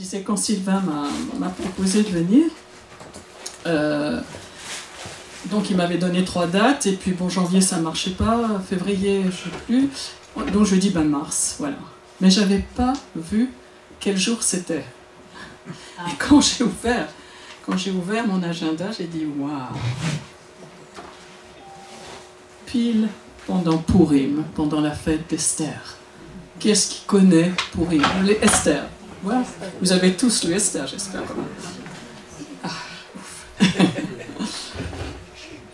disais, quand Sylvain m'a proposé de venir, donc il m'avait donné 3 dates, et puis bon, janvier ça ne marchait pas, février je ne sais plus, donc je lui ai dit mars, voilà. Mais je n'avais pas vu quel jour c'était. Et quand j'ai ouvert mon agenda, j'ai dit waouh! Pile pendant Purim, pendant la fête d'Esther. Qui est-ce qui connaît Purim? Les Esther. Voilà. Vous avez tous lu Esther, j'espère. Ah,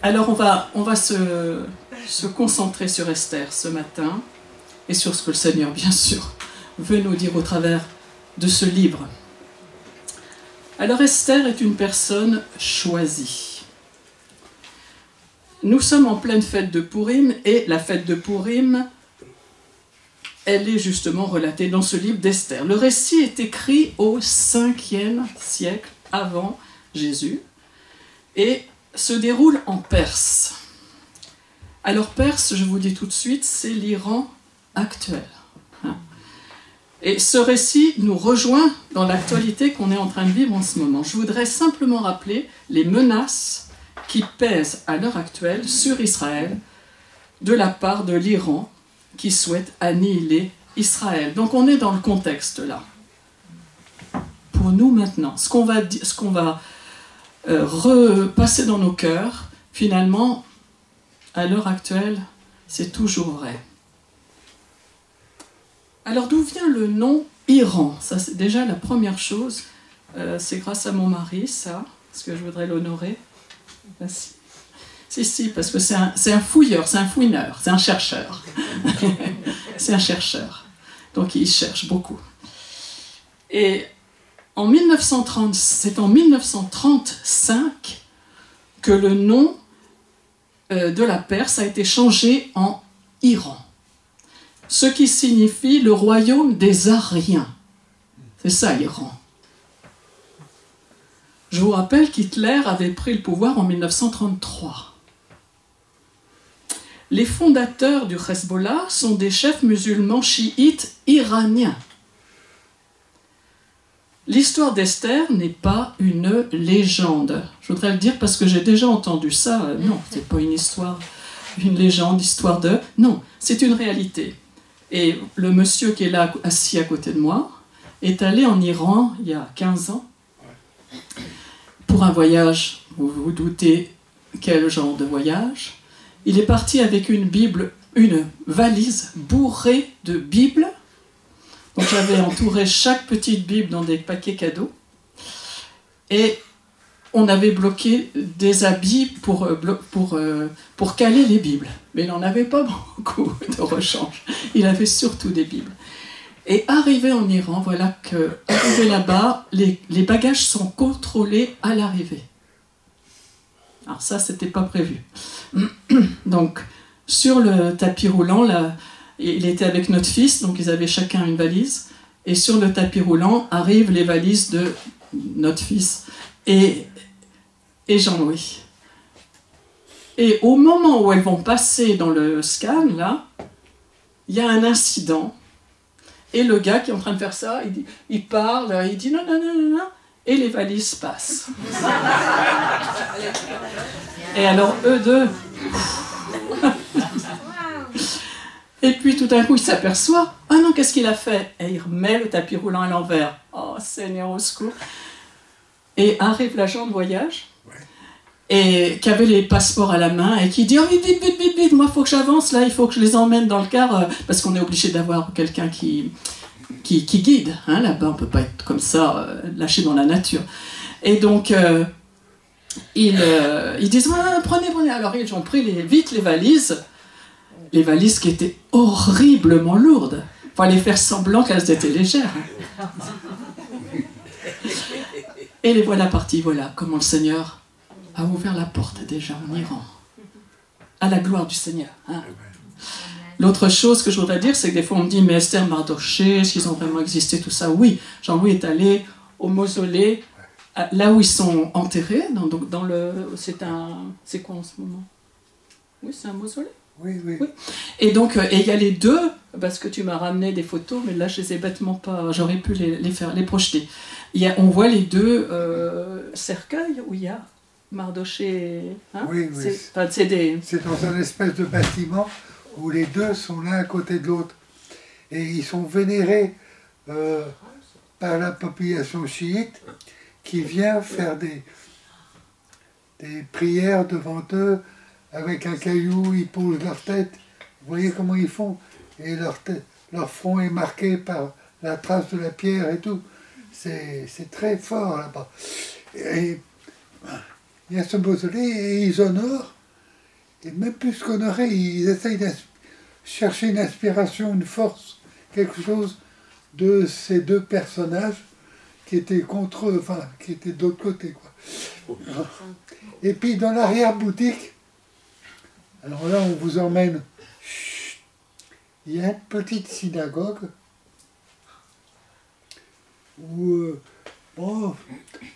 alors on va se concentrer sur Esther ce matin et sur ce que le Seigneur, bien sûr, veut nous dire au travers de ce livre. Alors Esther est une personne choisie. Nous sommes en pleine fête de Purim, et la fête de Purim, elle est justement relatée dans ce livre d'Esther. Le récit est écrit au 5e siècle avant Jésus et se déroule en Perse. Alors Perse, je vous dis tout de suite, c'est l'Iran actuel. Et ce récit nous rejoint dans l'actualité qu'on est en train de vivre en ce moment. Je voudrais simplement rappeler les menaces qui pèsent à l'heure actuelle sur Israël de la part de l'Iran qui souhaite annihiler Israël. Donc on est dans le contexte là. Pour nous maintenant, ce qu'on va repasser dans nos cœurs, finalement, à l'heure actuelle, c'est toujours vrai. Alors d'où vient le nom Iran? Ça c'est déjà la première chose. C'est grâce à mon mari, ça, parce que je voudrais l'honorer. Merci. Si, parce que c'est un fouilleur, c'est un fouineur, c'est un chercheur. C'est un chercheur. Donc il cherche beaucoup. Et c'est en 1935 que le nom de la Perse a été changé en Iran. Ce qui signifie le royaume des Ariens. C'est ça l'Iran. Je vous rappelle qu'Hitler avait pris le pouvoir en 1933. Les fondateurs du Hezbollah sont des chefs musulmans chiites iraniens. L'histoire d'Esther n'est pas une légende. Je voudrais le dire parce que j'ai déjà entendu ça. Non, c'est pas une histoire, une légende, histoire de... Non, c'est une réalité. Et le monsieur qui est là, assis à côté de moi, est allé en Iran il y a 15 ans pour un voyage. Vous vous doutez quel genre de voyage. Il est parti avec une Bible, une valise bourrée de Bibles. Donc j'avais entouré chaque petite Bible dans des paquets cadeaux. Et on avait bloqué des habits pour caler les Bibles. Mais il n'en avait pas beaucoup de rechange. Il avait surtout des Bibles. Et arrivé en Iran, voilà que, arrivé là-bas, les bagages sont contrôlés à l'arrivée. Alors ça, c'était pas prévu. Donc, sur le tapis roulant, là, il était avec notre fils, donc ils avaient chacun une valise. Et sur le tapis roulant arrivent les valises de notre fils et Jean-Louis. Et au moment où elles vont passer dans le scan, là, il y a un incident. Et le gars qui est en train de faire ça, il parle, il dit non, non, non, non, non, et les valises passent. Et alors, eux deux... Et puis tout d'un coup, il s'aperçoit, ah non, qu'est-ce qu'il a fait? Et il remet le tapis roulant à l'envers. Oh, Seigneur, au secours. Et arrive l'agent de voyage, et qui avait les passeports à la main, et qui dit, oh, vite, vite, vite, vite, vite, moi, il faut que j'avance, là, il faut que je les emmène dans le car, parce qu'on est obligé d'avoir quelqu'un qui guide, hein, là-bas, on ne peut pas être comme ça, lâché dans la nature. Et donc, ils disent, ah, prenez, alors ils ont pris vite les valises qui étaient horriblement lourdes. Il fallait faire semblant qu'elles étaient légères. Et les voilà partis, voilà comment le Seigneur a ouvert la porte déjà en Iran. À la gloire du Seigneur. Hein. L'autre chose que je voudrais dire, c'est que des fois on me dit, mais Esther, Mardoché, est-ce qu'ils ont vraiment existé, tout ça? Oui, Jean-Louis est allé au mausolée, là où ils sont enterrés, c'est quoi en ce moment? Oui, c'est un mausolée. Oui. Et donc, il y a les deux parce que tu m'as ramené des photos, mais là je les ai bêtement pas, j'aurais pu les projeter. On voit les deux cercueils où il y a Mardochée. Hein, oui, oui. C'est dans un espèce de bâtiment où les deux sont l'un à côté de l'autre. Et ils sont vénérés par la population chiite qui vient faire des prières devant eux avec un caillou, ils posent leur tête. Vous voyez comment ils font? Et leur front est marqué par la trace de la pierre et tout. C'est très fort là-bas. Et il y a ce mausolée et ils honorent. Et même plus qu'honorer, ils essayent de chercher une inspiration, une force, quelque chose de ces deux personnages qui étaient contre eux, enfin, qui étaient de l'autre côté, quoi. Et puis dans l'arrière-boutique, alors là on vous emmène, il y a une petite synagogue où bon,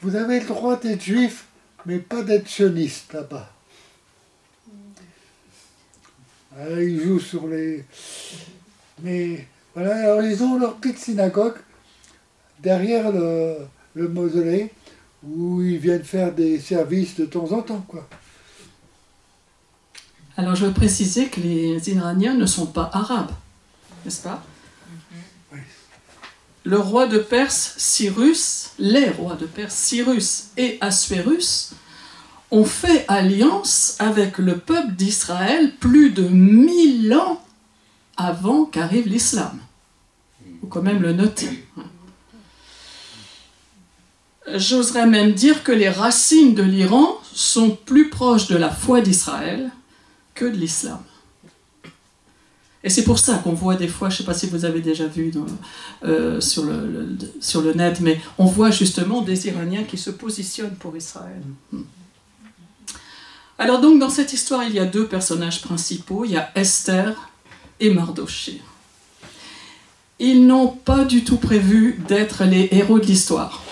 vous avez le droit d'être juif, mais pas d'être sioniste là-bas. Ils jouent sur les... Mais voilà, alors ils ont leur petite synagogue derrière le mausolée où ils viennent faire des services de temps en temps, quoi. Alors je veux préciser que les Iraniens ne sont pas arabes, n'est-ce pas? Oui. Le roi de Perse, Cyrus, les rois de Perse, Cyrus et Assuérus, ont fait alliance avec le peuple d'Israël plus de 1000 ans avant qu'arrive l'islam. Il faut quand même le noter. J'oserais même dire que les racines de l'Iran sont plus proches de la foi d'Israël que de l'islam. Et c'est pour ça qu'on voit des fois, je ne sais pas si vous avez déjà vu sur le net, mais on voit justement des Iraniens qui se positionnent pour Israël. Alors donc dans cette histoire, il y a deux personnages principaux, il y a Esther et Mardochée. Ils n'ont pas du tout prévu d'être les héros de l'histoire.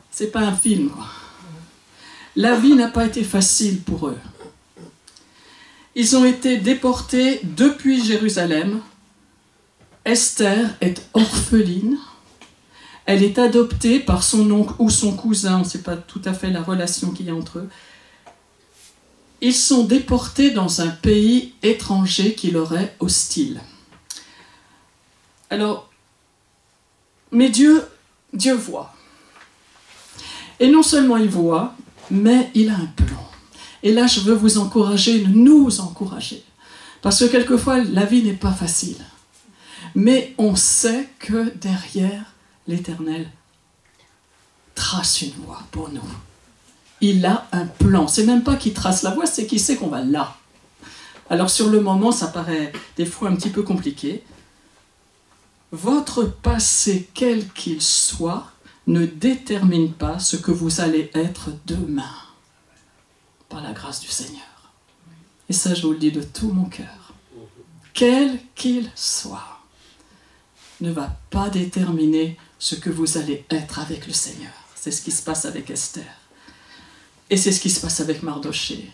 C'est pas un film, quoi. La vie n'a pas été facile pour eux. Ils ont été déportés depuis Jérusalem. Esther est orpheline. Elle est adoptée par son oncle ou son cousin, on ne sait pas tout à fait la relation qu'il y a entre eux. Ils sont déportés dans un pays étranger qui leur est hostile. Alors, mais Dieu voit. Et non seulement il voit, mais il a un plan. Et là, je veux vous encourager, nous encourager. Parce que quelquefois, la vie n'est pas facile. Mais on sait que derrière, l'Éternel trace une voie pour nous. Il a un plan. C'est même pas qu'il trace la voie, c'est qu'il sait qu'on va là. Alors sur le moment, ça paraît des fois un petit peu compliqué. Votre passé, quel qu'il soit, ne détermine pas ce que vous allez être demain, par la grâce du Seigneur. Et ça, je vous le dis de tout mon cœur. Quel qu'il soit, ne va pas déterminer ce que vous allez être avec le Seigneur. C'est ce qui se passe avec Esther. Et c'est ce qui se passe avec Mardochée.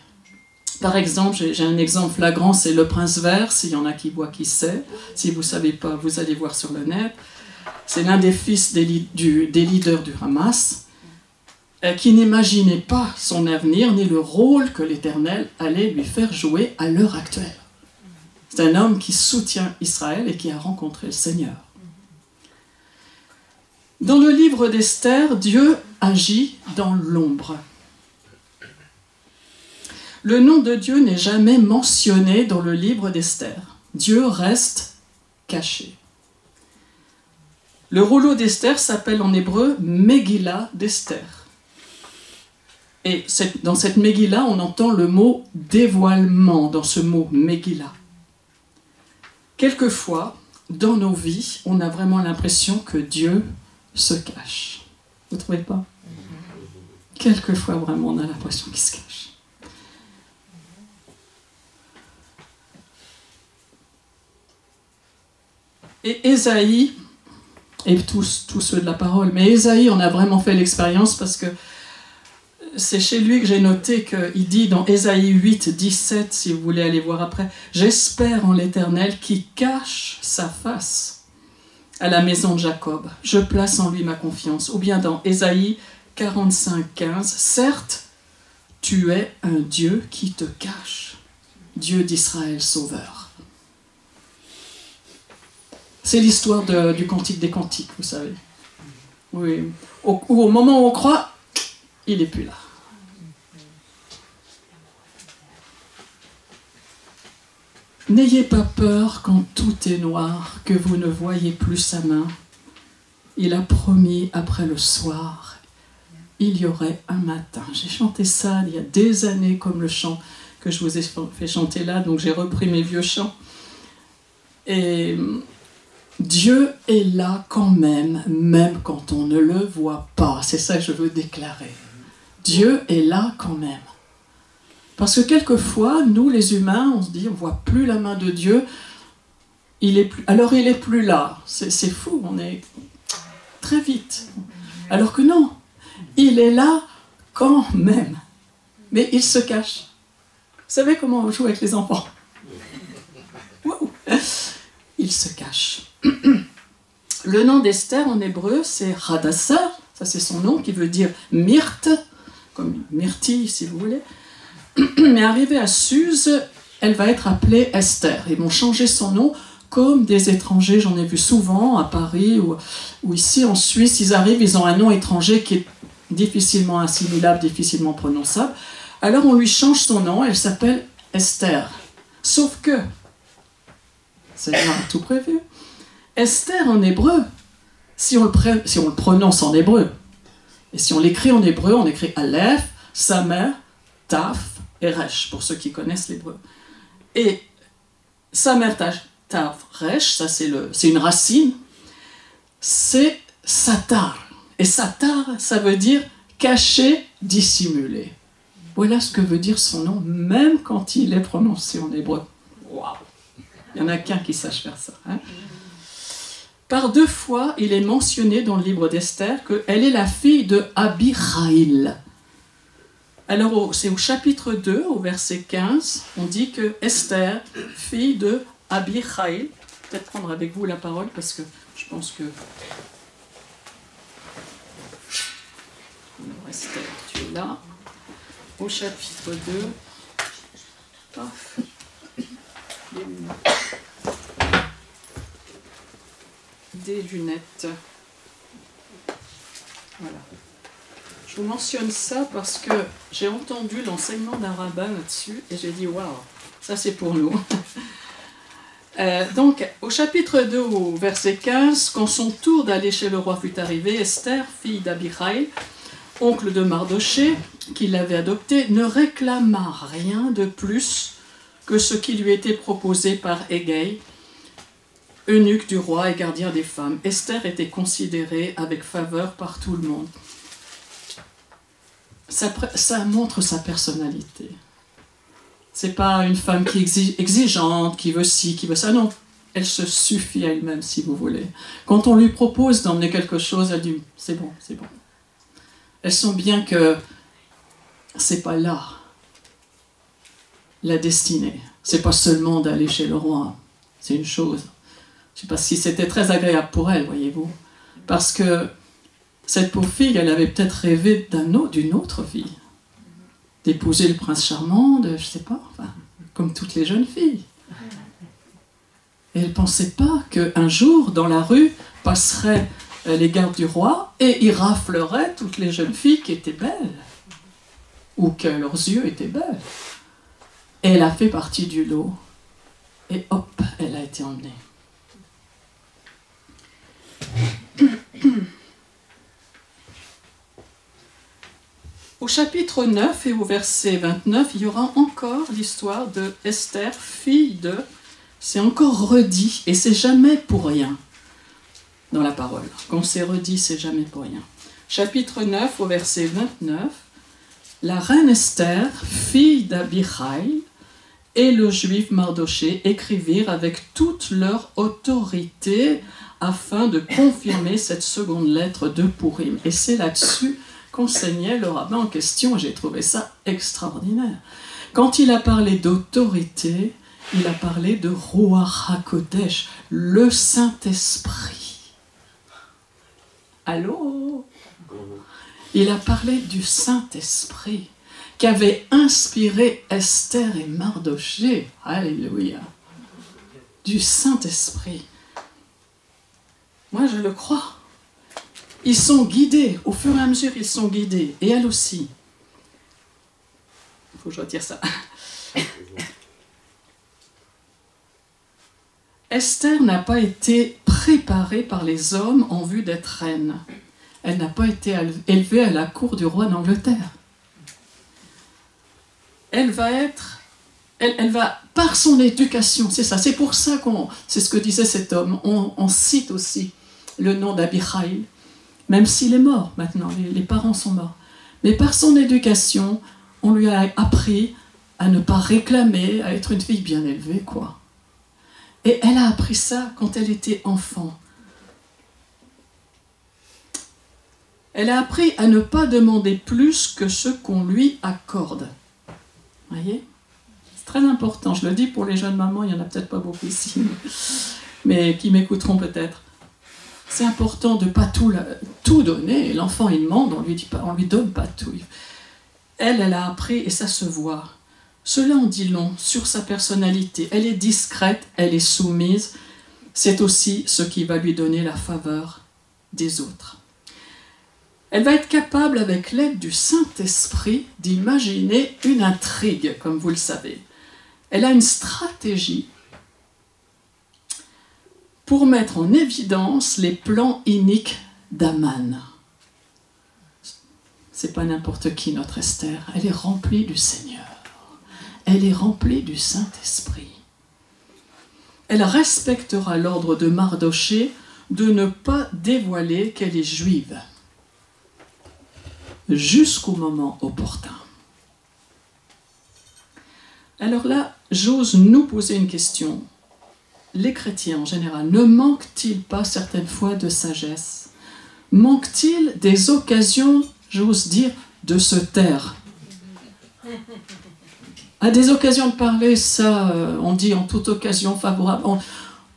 Par exemple, j'ai un exemple flagrant, c'est le prince vert, s'il y en a qui voient qui c'est. Si vous ne savez pas, vous allez voir sur le net. C'est l'un des fils des leaders du Hamas, qui n'imaginait pas son avenir, ni le rôle que l'Éternel allait lui faire jouer à l'heure actuelle. C'est un homme qui soutient Israël et qui a rencontré le Seigneur. Dans le livre d'Esther, Dieu agit dans l'ombre. Le nom de Dieu n'est jamais mentionné dans le livre d'Esther. Dieu reste caché. Le rouleau d'Esther s'appelle en hébreu Megillah d'Esther. Et dans cette Megillah, on entend le mot dévoilement dans ce mot Megillah. Quelquefois, dans nos vies, on a vraiment l'impression que Dieu se cache. Vous ne trouvez pas? Quelquefois, vraiment, on a l'impression qu'il se cache. Et Ésaïe, et tous ceux de la parole, mais Ésaïe en a vraiment fait l'expérience parce que c'est chez lui que j'ai noté qu'il dit dans Ésaïe 8, 17, si vous voulez aller voir après, « J'espère en l'Éternel qui cache sa face à la maison de Jacob. Je place en lui ma confiance. » Ou bien dans Ésaïe 45, 15, « Certes, tu es un Dieu qui te cache, Dieu d'Israël sauveur. » C'est l'histoire du Cantique des Cantiques, vous savez. Oui. Au moment où on croit, il n'est plus là. N'ayez pas peur quand tout est noir, que vous ne voyez plus sa main. Il a promis après le soir, il y aurait un matin. J'ai chanté ça il y a des années comme le chant que je vous ai fait chanter là, donc j'ai repris mes vieux chants. Et Dieu est là quand même, même quand on ne le voit pas. C'est ça que je veux déclarer. Dieu est là quand même. Parce que quelquefois, nous les humains, on se dit, on ne voit plus la main de Dieu, alors il n'est plus là. C'est fou, on est très vite. Alors que non, il est là quand même. Mais il se cache. Vous savez comment on joue avec les enfants? Wow. Il se cache. Le nom d'Esther en hébreu, c'est Hadassah, ça c'est son nom qui veut dire myrte, comme myrtille si vous voulez. Mais arrivée à Suse, elle va être appelée Esther. Ils vont changer son nom comme des étrangers, j'en ai vu souvent à Paris ou ici en Suisse, ils arrivent, ils ont un nom étranger qui est difficilement assimilable, difficilement prononçable. Alors on lui change son nom, elle s'appelle Esther. Sauf que, c'est bien tout prévu, Esther en hébreu, si on le prononce en hébreu, et si on l'écrit en hébreu, on écrit Aleph, Samer, Taf et Resh, pour ceux qui connaissent l'hébreu. Et Samer, Taf, Resh, ça c'est une racine, c'est Satar. Et Satar, ça veut dire caché, dissimulé. Voilà ce que veut dire son nom, même quand il est prononcé en hébreu. Waouh! Il n'y en a qu'un qui sache faire ça. Hein? Par 2 fois, il est mentionné dans le livre d'Esther qu'elle est la fille de Abihaïl. Alors, c'est au chapitre 2, au verset 15, on dit que Esther, fille de Abihaïl, peut-être prendre avec vous la parole parce que je pense que... Alors, Esther, tu es là. Au chapitre 2, paf, les lunettes. Des lunettes. Voilà. Je vous mentionne ça parce que j'ai entendu l'enseignement d'un rabbin là-dessus et j'ai dit waouh, ça c'est pour nous. Donc, au chapitre 2, au verset 15, quand son tour d'aller chez le roi fut arrivé, Esther, fille d'Abihaïl, oncle de Mardoché, qui l'avait adopté, ne réclama rien de plus que ce qui lui était proposé par Hegai, eunuque du roi et gardien des femmes. Esther était considérée avec faveur par tout le monde. Ça montre sa personnalité. C'est pas une femme qui est exigeante, qui veut ci, qui veut ça. Non, elle se suffit à elle-même, si vous voulez. Quand on lui propose d'emmener quelque chose, elle dit « c'est bon, c'est bon ». Elle sent bien que c'est pas là la destinée. C'est pas seulement d'aller chez le roi. C'est une chose. Je sais pas si c'était très agréable pour elle, voyez-vous. Parce que cette pauvre fille, elle avait peut-être rêvé d'une autre vie. D'épouser le prince charmant, je sais pas, enfin, comme toutes les jeunes filles. Et elle pensait pas qu'un jour, dans la rue, passeraient les gardes du roi et ils rafleraient toutes les jeunes filles qui étaient belles. Ou que leurs yeux étaient belles. Et elle a fait partie du lot. Et hop, elle a été emmenée. Au chapitre 9 et au verset 29, il y aura encore l'histoire de Esther, fille de... C'est encore redit, et c'est jamais pour rien dans la parole. Quand c'est redit, c'est jamais pour rien. Chapitre 9 au verset 29, la reine Esther, fille d'Abihaïl, et le juif Mardoché écrivirent avec toute leur autorité afin de confirmer cette seconde lettre de Pourim. Et c'est là-dessus qu'enseignait le rabbin en question. J'ai trouvé ça extraordinaire. Quand il a parlé d'autorité, il a parlé de Ruach HaKodesh, le Saint-Esprit. Allô? Il a parlé du Saint-Esprit qui avait inspiré Esther et Mardochée. Alléluia. Du Saint-Esprit. Moi, je le crois. Ils sont guidés. Au fur et à mesure, ils sont guidés. Et elle aussi. Il faut que je retire ça. Esther n'a pas été préparée par les hommes en vue d'être reine. Elle n'a pas été élevée à la cour du roi d'Angleterre. Elle va par son éducation, c'est ça, c'est pour ça c'est ce que disait cet homme, on cite aussi le nom d'Abihaïl, même s'il est mort maintenant, les parents sont morts. Mais par son éducation, on lui a appris à ne pas réclamer, à être une fille bien élevée, quoi. Et elle a appris ça quand elle était enfant. Elle a appris à ne pas demander plus que ce qu'on lui accorde. Vous voyez ? C'est très important. Je le dis pour les jeunes mamans, il n'y en a peut-être pas beaucoup ici, mais qui m'écouteront peut-être. C'est important de ne pas tout donner. L'enfant, il demande, on lui donne pas tout. Elle a appris, et ça se voit. Cela en dit long sur sa personnalité. Elle est discrète, elle est soumise. C'est aussi ce qui va lui donner la faveur des autres. Elle va être capable, avec l'aide du Saint-Esprit, d'imaginer une intrigue, comme vous le savez. Elle a une stratégie pour mettre en évidence les plans iniques d'Aman. C'est pas n'importe qui, notre Esther. Elle est remplie du Seigneur. Elle est remplie du Saint-Esprit. Elle respectera l'ordre de Mardochée de ne pas dévoiler qu'elle est juive jusqu'au moment opportun. Alors là, j'ose nous poser une question. Les chrétiens en général, ne manquent-ils pas certaines fois de sagesse? Manquent-ils des occasions, j'ose dire, de se taire? À des occasions de parler, ça, on dit en toute occasion favorable,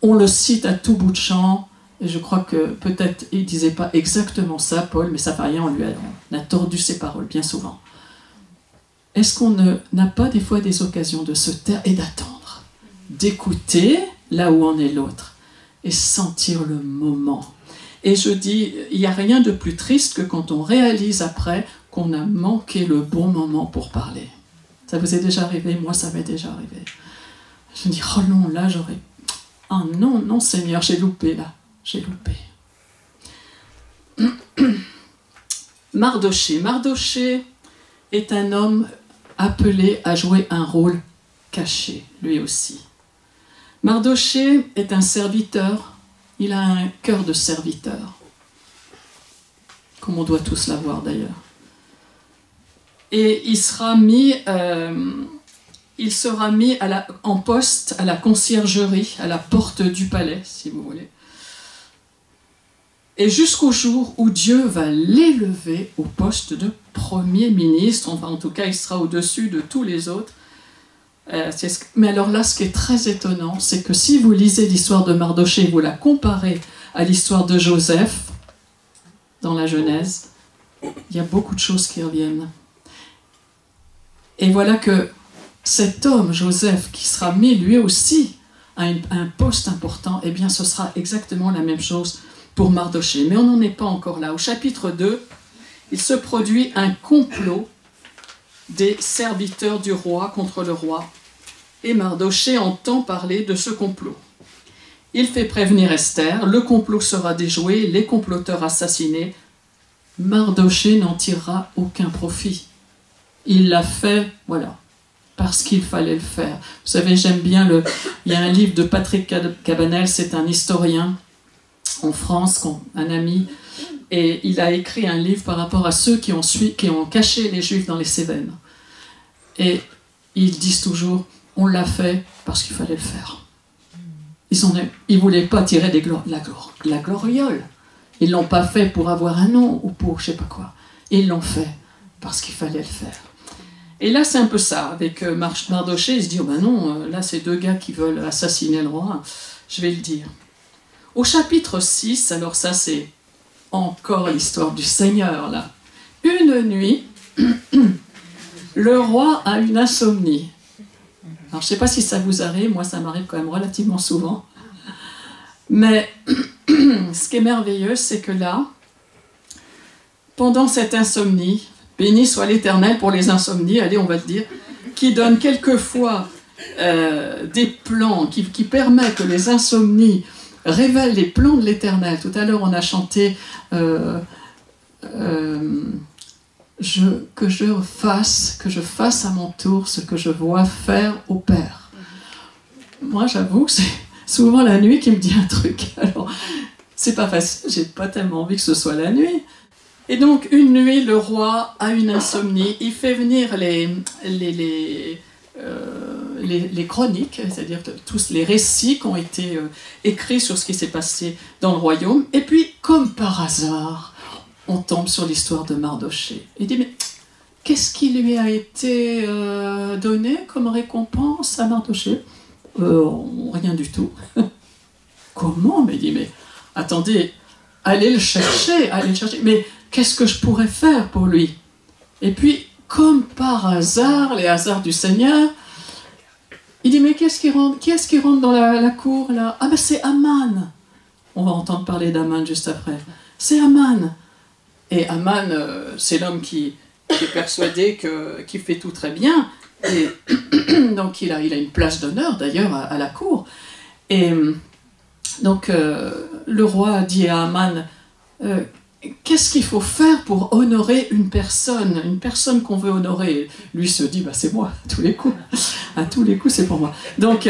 on le cite à tout bout de champ, et je crois que peut-être il ne disait pas exactement ça, Paul, mais ça ne fait rien, on a tordu ses paroles bien souvent. Est-ce qu'on n'a pas des fois des occasions de se taire et d'attendre, d'écouter là où en est l'autre, et sentir le moment? Et je dis, il n'y a rien de plus triste que quand on réalise après qu'on a manqué le bon moment pour parler. Ça vous est déjà arrivé? Moi, ça m'est déjà arrivé. Je me dis, oh non, là, j'aurais... Ah non, non, Seigneur, j'ai loupé, là. J'ai loupé. Mardochée. Mardochée est un homme appelé à jouer un rôle caché, lui aussi. Mardochée est un serviteur. Il a un cœur de serviteur. Comme on doit tous l'avoir, d'ailleurs. Et il sera mis en poste à la conciergerie, à la porte du palais, si vous voulez. Et jusqu'au jour où Dieu va l'élever au poste de premier ministre, enfin en tout cas il sera au-dessus de tous les autres. Mais alors là, ce qui est très étonnant, c'est que si vous lisez l'histoire de Mardochée, vous la comparez à l'histoire de Joseph, dans la Genèse, il y a beaucoup de choses qui reviennent. Et voilà que cet homme, Joseph, qui sera mis lui aussi à un poste important, eh bien ce sera exactement la même chose pour Mardochée. Mais on n'en est pas encore là. Au chapitre 2, il se produit un complot des serviteurs du roi contre le roi. Et Mardochée entend parler de ce complot. Il fait prévenir Esther, le complot sera déjoué, les comploteurs assassinés. Mardochée n'en tirera aucun profit. Il l'a fait, voilà, parce qu'il fallait le faire. Vous savez, j'aime bien il y a un livre de Patrick Cabanel, c'est un historien en France, un ami, et il a écrit un livre par rapport à ceux qui ont caché les Juifs dans les Cévennes. Et ils disent toujours, on l'a fait parce qu'il fallait le faire. Ils ne voulaient pas tirer la gloriole. Ils ne l'ont pas fait pour avoir un nom ou pour je ne sais pas quoi. Et ils l'ont fait, parce qu'il fallait le faire. Et là, c'est un peu ça. Avec Mardochée, il se dit, oh ben non, là, c'est deux gars qui veulent assassiner le roi. Je vais le dire. Au chapitre 6, alors ça, c'est encore l'histoire du Seigneur, là. Une nuit, le roi a une insomnie. Alors, je ne sais pas si ça vous arrive, moi, ça m'arrive quand même relativement souvent. Mais ce qui est merveilleux, c'est que là, pendant cette insomnie, béni soit l'Éternel pour les insomnies, allez, on va le dire, qui donne quelquefois des plans, qui permet que les insomnies révèlent les plans de l'Éternel. Tout à l'heure, on a chanté que je fasse à mon tour ce que je vois faire au Père. Moi, j'avoue que c'est souvent la nuit qui me dit un truc. Alors, c'est pas facile, j'ai pas tellement envie que ce soit la nuit. Et donc, une nuit, le roi a une insomnie. Il fait venir les chroniques, c'est-à-dire tous les récits qui ont été écrits sur ce qui s'est passé dans le royaume. Et puis, comme par hasard, on tombe sur l'histoire de Mardochée. Il dit, mais qu'est-ce qui lui a été donné comme récompense à Mardochée ? Rien du tout. Comment ? Mais il dit, mais attendez, allez le chercher. Mais qu'est-ce que je pourrais faire pour lui ? Et puis, comme par hasard, les hasards du Seigneur, il dit, mais qui est-ce qui rentre dans la cour là ? Ah ben c'est Aman. On va entendre parler d'Aman juste après. C'est Aman. Et Aman, c'est l'homme qui est persuadé qu'il fait tout très bien. Et donc il a une place d'honneur d'ailleurs à la cour. Et donc le roi dit à Aman, qu'est-ce qu'il faut faire pour honorer une personne qu'on veut honorer ? Lui se dit, bah, c'est moi, à tous les coups. À tous les coups, c'est pour moi. Donc,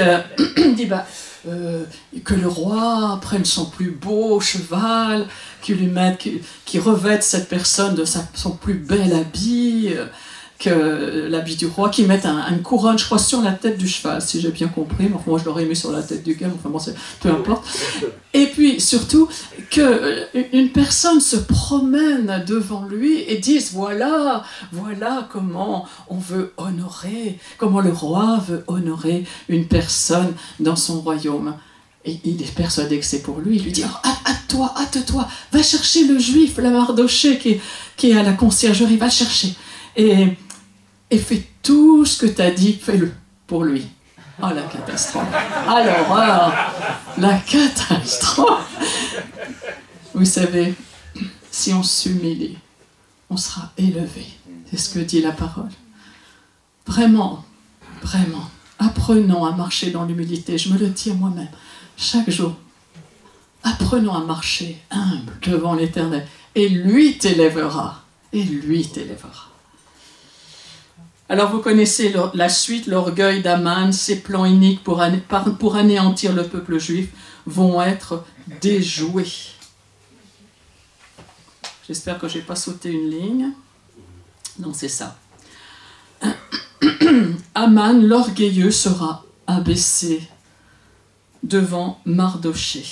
il dit, bah, que le roi prenne son plus beau cheval, qu'il revête cette personne de son plus bel habit, que l'habit du roi, qu'il mette une couronne, je crois, sur la tête du cheval, si j'ai bien compris. Enfin, moi, je l'aurais mis sur la tête du gars, enfin bon, peu importe. Et puis, surtout, qu'une personne se promène devant lui et dise, voilà comment on veut honorer, comment le roi veut honorer une personne dans son royaume. Et il est persuadé que c'est pour lui. Il lui dit, oh, hâte-toi, va chercher le juif, la Mardochée qui est à la conciergerie, va le chercher. Et fais tout ce que tu as dit, fais-le pour lui. Oh, la catastrophe. Ah, l'horreur. La catastrophe. Vous savez, si on s'humilie, on sera élevé. C'est ce que dit la parole. Vraiment, apprenons à marcher dans l'humilité. Je me le dis à moi-même, chaque jour. Apprenons à marcher humble devant l'Éternel. Et lui t'élèvera. Alors vous connaissez la suite, l'orgueil d'Aman, ses plans iniques pour anéantir le peuple juif vont être déjoués. J'espère que je n'ai pas sauté une ligne. Non, c'est ça. Aman, l'orgueilleux, sera abaissé devant Mardochée.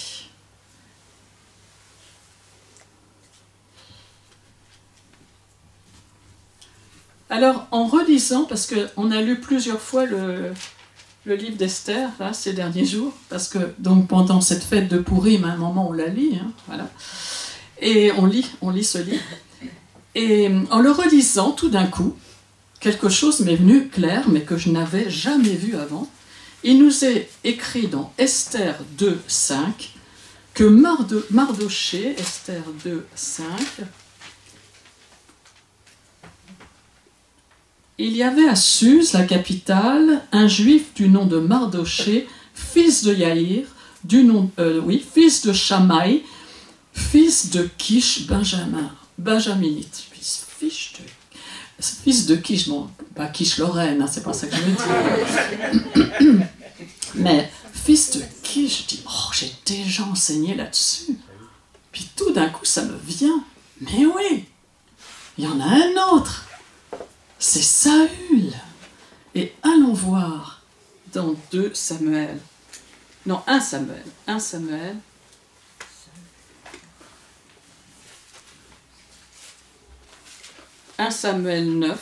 Alors, en relisant, parce qu'on a lu plusieurs fois le livre d'Esther, là, ces derniers jours, parce que donc, pendant cette fête de Pourim, à un moment, on la lit, hein, voilà. Et on lit ce livre. Et en le relisant, tout d'un coup, quelque chose m'est venu clair, mais que je n'avais jamais vu avant. Il nous est écrit dans Esther 2.5 que Mardochée, Esther 2.5, il y avait à Suse, la capitale, un juif du nom de Mardochée, fils de Yaïr, fils de Shamaï, fils de Kish, benjaminite, fils de Kish, bon, pas Kish Lorraine, hein, c'est pas ça que je veux dire. Mais fils de Kish, je dis, oh, j'ai déjà enseigné là-dessus. Puis tout d'un coup, ça me vient. Mais oui, il y en a un autre. C'est Saül. Et allons voir dans 1 Samuel. 1 Samuel. 1 Samuel 9.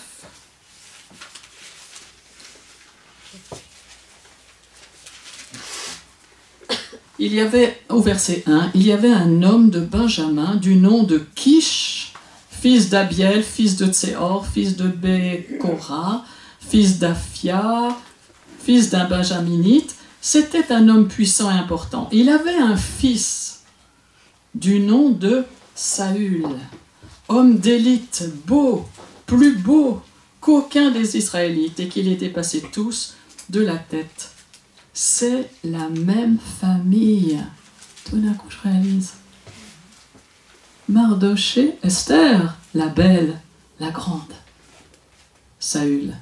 Il y avait, au verset 1, il y avait un homme de Benjamin du nom de Kish, fils d'Abiel, fils de Tséor, fils de Bécora, fils d'Aphia, fils d'un benjaminite. C'était un homme puissant et important. Il avait un fils du nom de Saül, homme d'élite, beau, plus beau qu'aucun des Israélites, et qu'il était passé tous de la tête. C'est la même famille. Tout d'un coup, je réalise. Mardoché, Esther, la belle, la grande. Saül,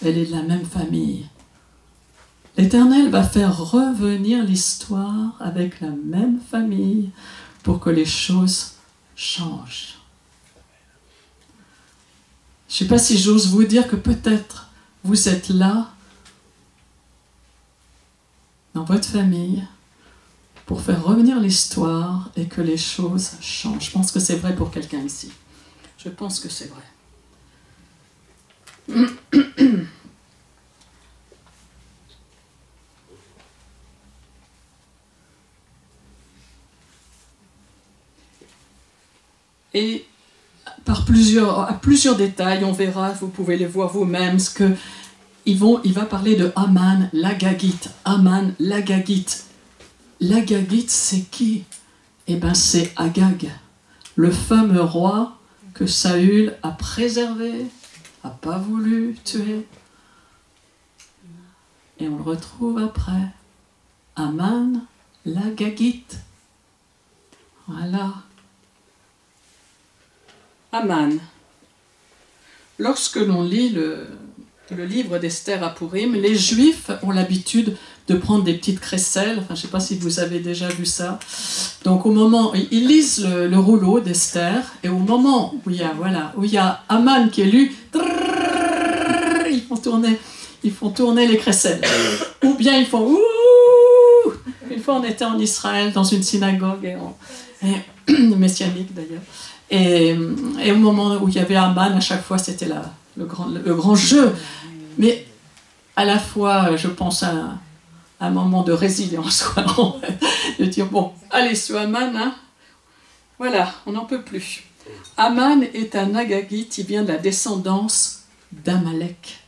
elle est de la même famille. L'Éternel va faire revenir l'histoire avec la même famille pour que les choses changent. Je ne sais pas si j'ose vous dire que peut-être vous êtes là dans votre famille pour faire revenir l'histoire et que les choses changent. Je pense que c'est vrai pour quelqu'un ici. Je pense que c'est vrai. Et à plusieurs détails, on verra, vous pouvez les voir vous-même, ce que il va parler de Aman l'Agagite. Aman l'Agagite. L'Agagite, c'est qui? Eh bien, c'est Agag, le fameux roi que Saül a préservé, n'a pas voulu tuer. Et on le retrouve après. Aman l'Agagite. Voilà. Aman. Lorsque l'on lit le livre d'Esther à Pourim, les Juifs ont l'habitude de prendre des petites crécelles. Enfin, je ne sais pas si vous avez déjà vu ça. Donc, au moment, ils lisent le rouleau d'Esther, et au moment où il y a Aman qui est lu, ils font tourner les crécelles. Ou bien ils font ouh. Une fois, on était en Israël dans une synagogue messianique d'ailleurs. Et au moment où il y avait Aman, à chaque fois, c'était le grand jeu. Mais à la fois, je pense à un moment de résilience, de dire, bon, allez, sur Aman, hein, voilà, on n'en peut plus. Aman est un Agagite, il vient de la descendance d'Amalek.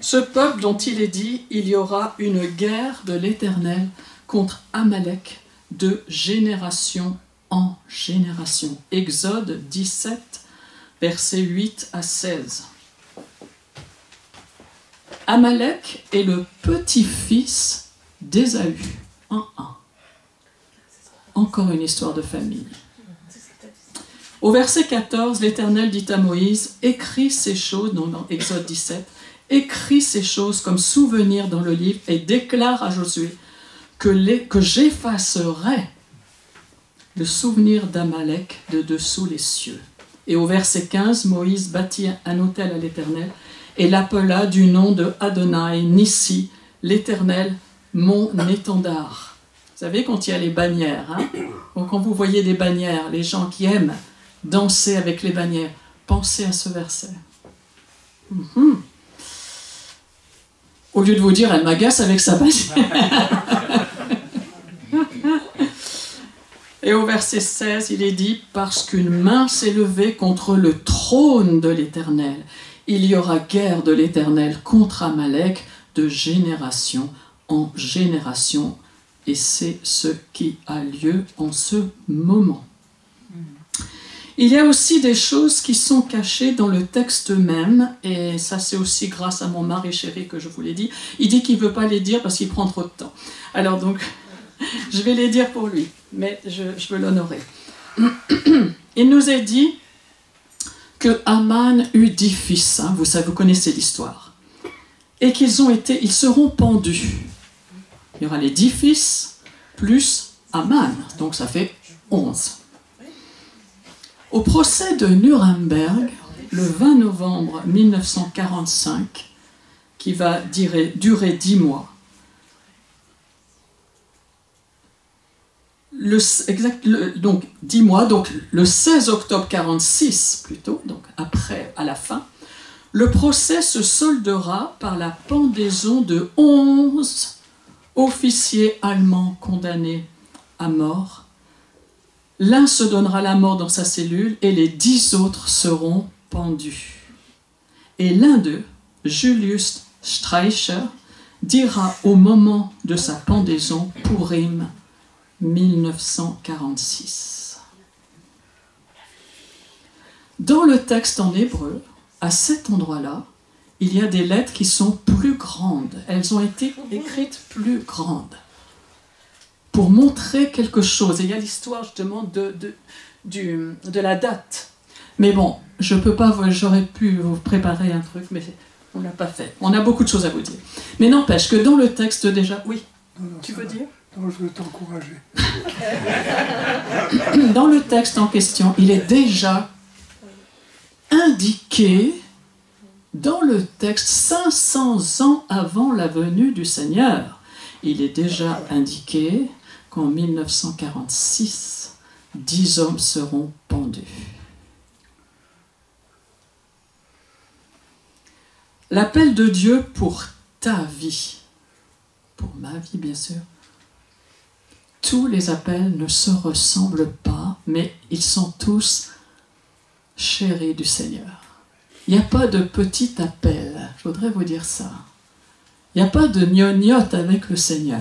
Ce peuple dont il est dit, il y aura une guerre de l'Éternel contre Amalek de génération en génération. Exode 17, versets 8 à 16. Amalek est le petit-fils d'Ésaü. Encore une histoire de famille. Au verset 14, l'Éternel dit à Moïse, écris ces choses, dans Exode 17, écris ces choses comme souvenir dans le livre et déclare à Josué que j'effacerai le souvenir d'Amalek de dessous les cieux. Et au verset 15, Moïse bâtit un autel à l'Éternel et l'appela du nom de Adonai Nissi, l'Éternel, mon étendard. Vous savez, quand il y a les bannières, hein, quand vous voyez des bannières, les gens qui aiment danser avec les bannières, pensez à ce verset. Au lieu de vous dire, elle m'agace avec sa bannière. Et au verset 16, il est dit, parce qu'une main s'est levée contre le trône de l'Éternel, il y aura guerre de l'Éternel contre Amalek de génération en génération. Et c'est ce qui a lieu en ce moment. Il y a aussi des choses qui sont cachées dans le texte même, et ça c'est aussi grâce à mon mari chéri que je vous l'ai dit. Il dit qu'il ne veut pas les dire parce qu'il prend trop de temps. Alors donc, je vais les dire pour lui, mais je veux l'honorer. Il nous est dit que Aman eut 10 fils, hein, vous connaissez l'histoire, et ils seront pendus. Il y aura les 10 fils plus Aman, donc ça fait 11. Au procès de Nuremberg, le 20 novembre 1945, qui va durer 10 mois, donc 10 mois, donc le 16 octobre 1946 plutôt, donc après, à la fin, le procès se soldera par la pendaison de 11 officiers allemands condamnés à mort. L'un se donnera la mort dans sa cellule et les 10 autres seront pendus. Et l'un d'eux, Julius Streicher, dira au moment de sa pendaison, Purim 1946. Dans le texte en hébreu, à cet endroit-là, il y a des lettres qui sont plus grandes. Elles ont été écrites plus grandes pour montrer quelque chose. Et il y a l'histoire justement de la date. Mais bon, je peux pas, j'aurais pu vous préparer un truc, mais on ne l'a pas fait. On a beaucoup de choses à vous dire. Mais n'empêche que dans le texte déjà... Oui, non, tu veux dire? Non, je veux t'encourager. Dans le texte en question, il est déjà indiqué dans le texte 500 ans avant la venue du Seigneur. Il est déjà indiqué qu'en 1946, 10 hommes seront pendus. L'appel de Dieu pour ta vie, pour ma vie bien sûr, tous les appels ne se ressemblent pas, mais ils sont tous chéris du Seigneur. Il n'y a pas de petit appel, je voudrais vous dire ça. Il n'y a pas de gnognotte avec le Seigneur.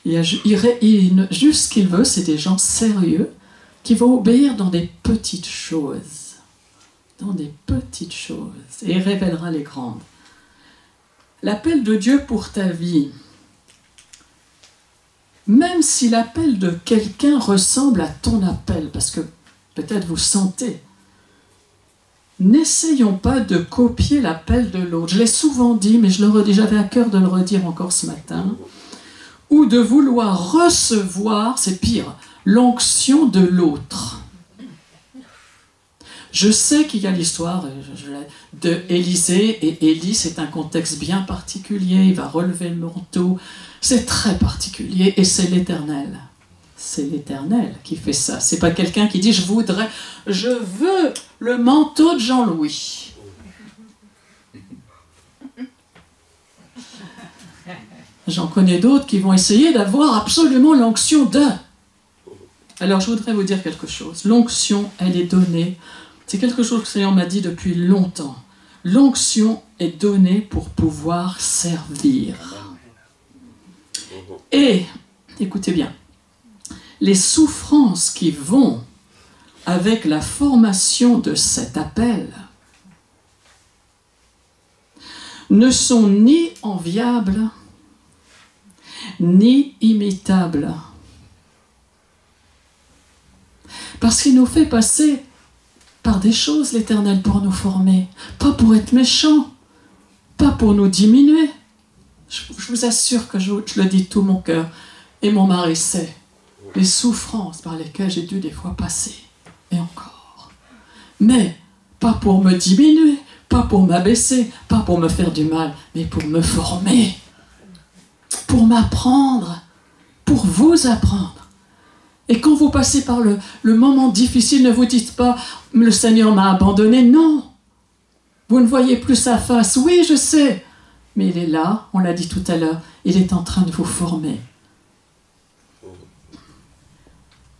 Juste ce qu'il veut, c'est des gens sérieux qui vont obéir dans des petites choses. Dans des petites choses. Et il révélera les grandes. L'appel de Dieu pour ta vie, même si l'appel de quelqu'un ressemble à ton appel, parce que peut-être vous sentez, n'essayons pas de copier l'appel de l'autre. Je l'ai souvent dit, mais je le redis, j'avais à cœur de le redire encore ce matin, ou de vouloir recevoir, c'est pire, l'onction de l'autre. Je sais qu'il y a l'histoire de Élisée et Élie, c'est un contexte bien particulier, il va relever le manteau, c'est très particulier et c'est l'Éternel. C'est l'Éternel qui fait ça. C'est pas quelqu'un qui dit je veux le manteau de Jean-Louis. J'en connais d'autres qui vont essayer d'avoir absolument l'onction de. Alors je voudrais vous dire quelque chose. L'onction, elle est donnée. C'est quelque chose que le Seigneur m'a dit depuis longtemps. L'onction est donnée pour pouvoir servir. Et, écoutez bien, les souffrances qui vont avec la formation de cet appel ne sont ni enviables, ni imitables. Parce qu'il nous fait passer par des choses, l'Éternel, pour nous former, pas pour être méchant, pas pour nous diminuer. Je vous assure que je le dis de tout mon cœur, et mon mari sait les souffrances par lesquelles j'ai dû des fois passer, et encore. Mais pas pour me diminuer, pas pour m'abaisser, pas pour me faire du mal, mais pour me former, pour m'apprendre, pour vous apprendre. Et quand vous passez par le moment difficile, ne vous dites pas « le Seigneur m'a abandonné ». Non, vous ne voyez plus sa face. Oui, je sais, mais il est là, on l'a dit tout à l'heure, il est en train de vous former.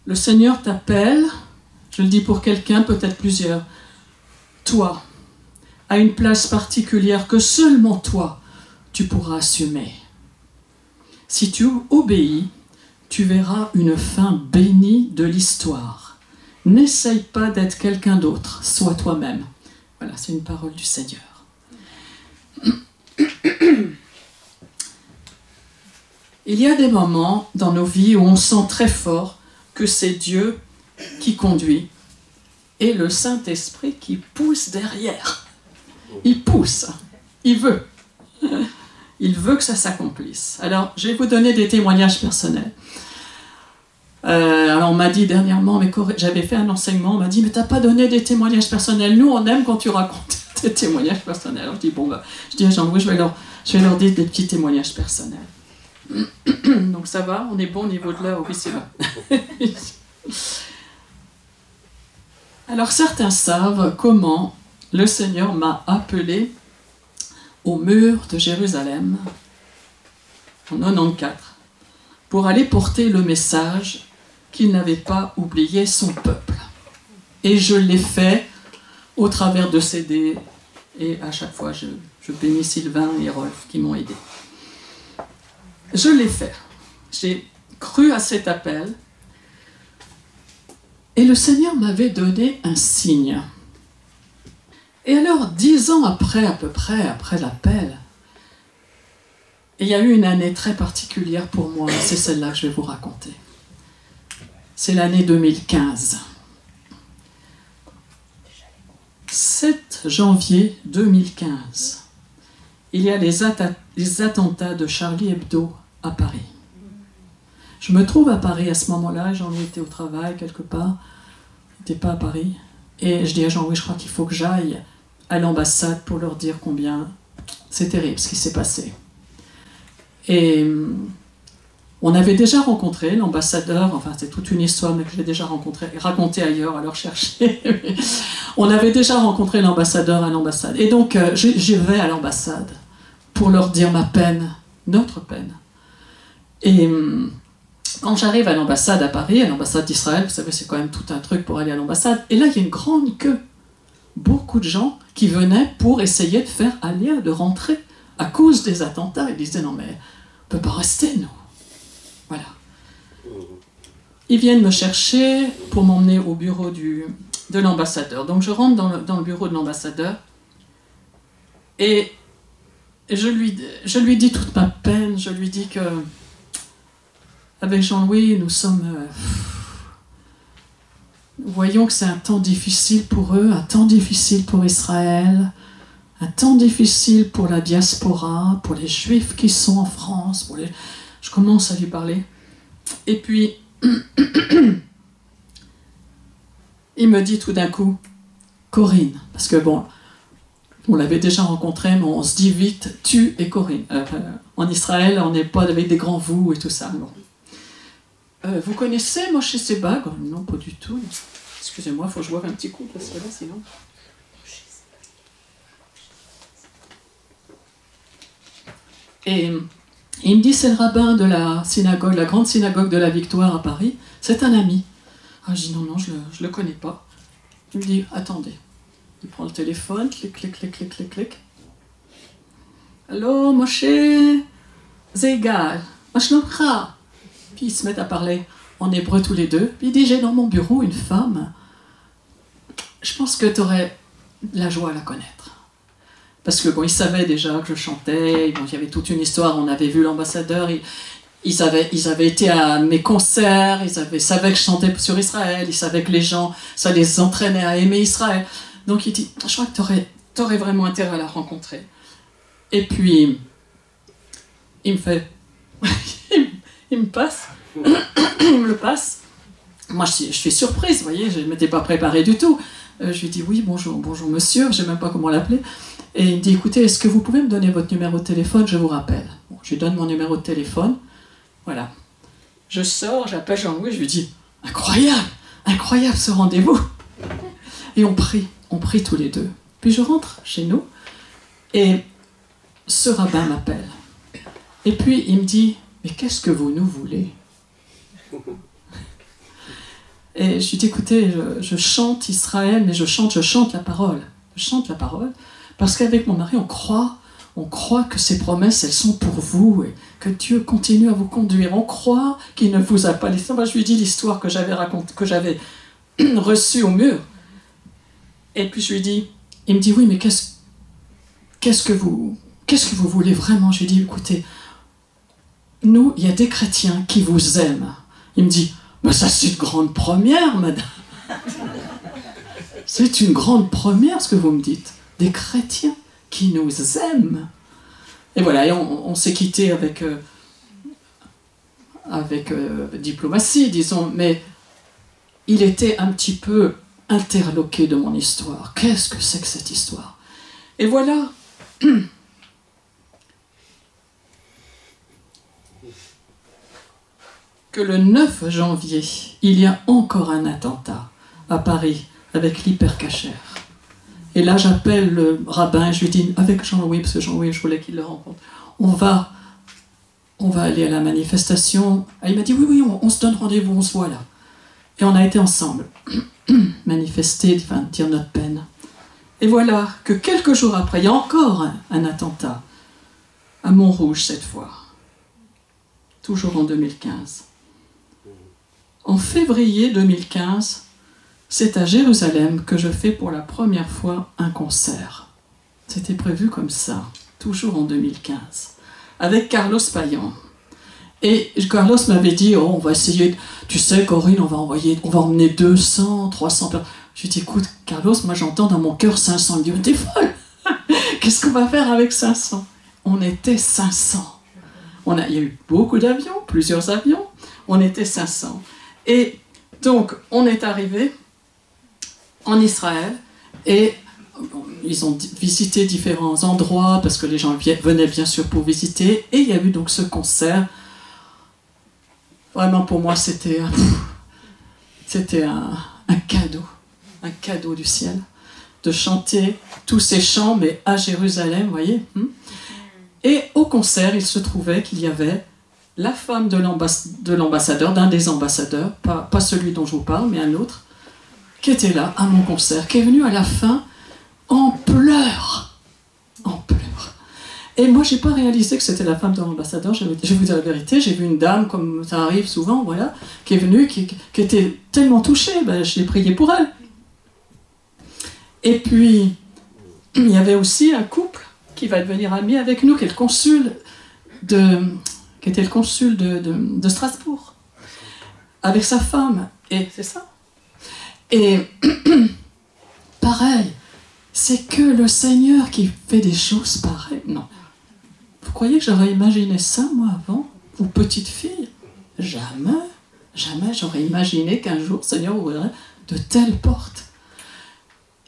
Le Seigneur t'appelle, je le dis pour quelqu'un, peut-être plusieurs, toi, à une place particulière que seulement toi, tu pourras assumer. Si tu obéis, tu verras une fin bénie de l'histoire. N'essaye pas d'être quelqu'un d'autre, sois toi-même. Voilà, c'est une parole du Seigneur. Il y a des moments dans nos vies où on sent très fort que c'est Dieu qui conduit et le Saint-Esprit qui pousse derrière. Il pousse, il veut. Il veut que ça s'accomplisse. Alors, je vais vous donner des témoignages personnels. Alors, on m'a dit dernièrement, mais j'avais fait un enseignement, on m'a dit, mais t'as pas donné des témoignages personnels. Nous, on aime quand tu racontes des témoignages personnels. Alors, je dis, bon, je dis à Jean-Louis, je vais leur dire des petits témoignages personnels. Donc, ça va, on est bon au niveau de l'heure, oui, c'est bon. Alors certains savent comment le Seigneur m'a appelé au mur de Jérusalem en 94 pour aller porter le message qu'il n'avait pas oublié son peuple. Et je l'ai fait au travers de CD et à chaque fois je bénis Sylvain et Rolf qui m'ont aidé. Je l'ai fait. J'ai cru à cet appel et le Seigneur m'avait donné un signe. Et alors, 10 ans après, à peu près, après l'appel, il y a eu une année très particulière pour moi, c'est celle-là que je vais vous raconter. C'est l'année 2015. 7 janvier 2015, il y a les attentats de Charlie Hebdo à Paris. Je me trouve à Paris à ce moment-là, j'en étais au travail quelque part, je n'étais pas à Paris, et je dis à Jean-Louis, je crois qu'il faut que j'aille à l'ambassade pour leur dire combien c'est terrible ce qui s'est passé. Et on avait déjà rencontré l'ambassadeur, enfin c'est toute une histoire mais que j'ai déjà racontée ailleurs, alors chercher. On avait déjà rencontré l'ambassadeur à l'ambassade. Et donc je vais à l'ambassade pour leur dire ma peine, notre peine. Et quand j'arrive à l'ambassade à Paris, à l'ambassade d'Israël, vous savez c'est quand même tout un truc pour aller à l'ambassade, et là il y a une grande queue. Beaucoup de gens qui venaient pour essayer de faire Alia, de rentrer à cause des attentats. Ils disaient non mais on ne peut pas rester nous. Voilà. Ils viennent me chercher pour m'emmener au bureau de l'ambassadeur. Donc je rentre dans le bureau de l'ambassadeur et je lui dis toute ma peine. Je lui dis que avec Jean-Louis nous sommes... voyons que c'est un temps difficile pour eux, un temps difficile pour Israël, un temps difficile pour la diaspora, pour les Juifs qui sont en France. Je commence à lui parler. Et puis, il me dit tout d'un coup, Corinne, parce que bon, on l'avait déjà rencontré, mais on se dit vite, tu et Corinne. En Israël, on n'est pas avec des grands vous et tout ça. Bon. Vous connaissez Moshe Sebag? Non, pas du tout. Excusez-moi, il faut que je boive un petit coup, parce que là, sinon... Et il me dit, c'est le rabbin de la synagogue, la grande synagogue de la Victoire à Paris. C'est un ami. Ah, je dis, non, je le connais pas. Il me dit, attendez. Il prend le téléphone, clic, clic, clic, clic, clic, clic. Allô, Moshe, c'est égal. Mashlomcha. Puis ils se mettent à parler en hébreu tous les deux. Puis il dit, j'ai dans mon bureau une femme. Je pense que tu aurais la joie à la connaître. Parce que bon, ils savaient déjà que je chantais. Bon, il y avait toute une histoire. On avait vu l'ambassadeur. Ils avaient été à mes concerts. Ils savaient que je chantais sur Israël. Ils savaient que les gens, ça les entraînait à aimer Israël. Donc il dit, je crois que t'aurais vraiment intérêt à la rencontrer. Et puis, il me fait... il me passe. Il me le passe. Moi, je suis surprise, vous voyez, je ne m'étais pas préparée du tout. Je lui dis, oui, bonjour monsieur, je ne sais même pas comment l'appeler. Et il me dit, écoutez, est-ce que vous pouvez me donner votre numéro de téléphone, je vous rappelle. Bon, je lui donne mon numéro de téléphone. Voilà. Je sors, j'appelle Jean-Louis, je lui dis, incroyable ce rendez-vous. Et on prie tous les deux. Puis je rentre chez nous, et ce rabbin m'appelle. Et puis il me dit, mais qu'est-ce que vous nous voulez? Et je lui dis, écoutez, je chante Israël, mais je chante la parole. Je chante la parole, parce qu'avec mon mari, on croit que ces promesses, elles sont pour vous, et que Dieu continue à vous conduire. On croit qu'il ne vous a pas laissé. Moi, je lui dis l'histoire que j'avais reçue au mur. Et puis je lui dis, il me dit, oui, mais qu'est-ce que vous voulez vraiment? Je lui dis, écoutez, nous, il y a des chrétiens qui vous aiment. Il me dit, mais ça c'est une grande première, madame. C'est une grande première ce que vous me dites. Des chrétiens qui nous aiment. Et voilà, et on s'est quitté avec diplomatie, disons, mais il était un petit peu interloqué de mon histoire. Qu'est-ce que c'est que cette histoire? Et voilà. Que le 9 janvier, il y a encore un attentat à Paris, avec l'hypercachère. Et là, j'appelle le rabbin, je lui dis, avec Jean-Louis, parce que Jean-Louis, je voulais qu'il le rencontre, on va aller à la manifestation. Et il m'a dit, oui, on se donne rendez-vous, on se voit là. Et on a été ensemble, manifester, enfin, dire notre peine. Et voilà que quelques jours après, il y a encore un attentat, à Montrouge cette fois, toujours en 2015. En février 2015, c'est à Jérusalem que je fais pour la première fois un concert. C'était prévu comme ça, toujours en 2015, avec Carlos Payan. Et Carlos m'avait dit, oh, on va essayer, tu sais Corinne, on va emmener 200, 300 personnes. Je lui ai dit, écoute Carlos, moi j'entends dans mon cœur 500. Il me dit, t'es folle. Qu'est-ce qu'on va faire avec 500? On était 500. Il y a eu beaucoup d'avions, plusieurs avions, on était 500. Et donc, on est arrivé en Israël et ils ont visité différents endroits parce que les gens venaient bien sûr pour visiter. Et il y a eu donc ce concert. Vraiment, pour moi, c'était un cadeau du ciel, de chanter tous ces chants, mais à Jérusalem, vous voyez. Et au concert, il se trouvait qu'il y avait la femme de l'ambassadeur, d'un des ambassadeurs, pas celui dont je vous parle, mais un autre, qui était là, à mon concert, qui est venu à la fin en pleurs. En pleurs. Et moi, je n'ai pas réalisé que c'était la femme de l'ambassadeur. Je vais vous dire la vérité, j'ai vu une dame, comme ça arrive souvent, voilà, qui est venue, qui était tellement touchée, je l'ai prié pour elle. Et puis, il y avait aussi un couple qui va devenir ami avec nous, qui est le consul qui était le consul de Strasbourg, avec sa femme. Et c'est ça. Et pareil, c'est que le Seigneur qui fait des choses pareilles. Non. Vous croyez que j'aurais imaginé ça, moi, avant? Ou petite fille? Jamais, jamais j'aurais imaginé qu'un jour, le Seigneur ouvrirait de telles portes.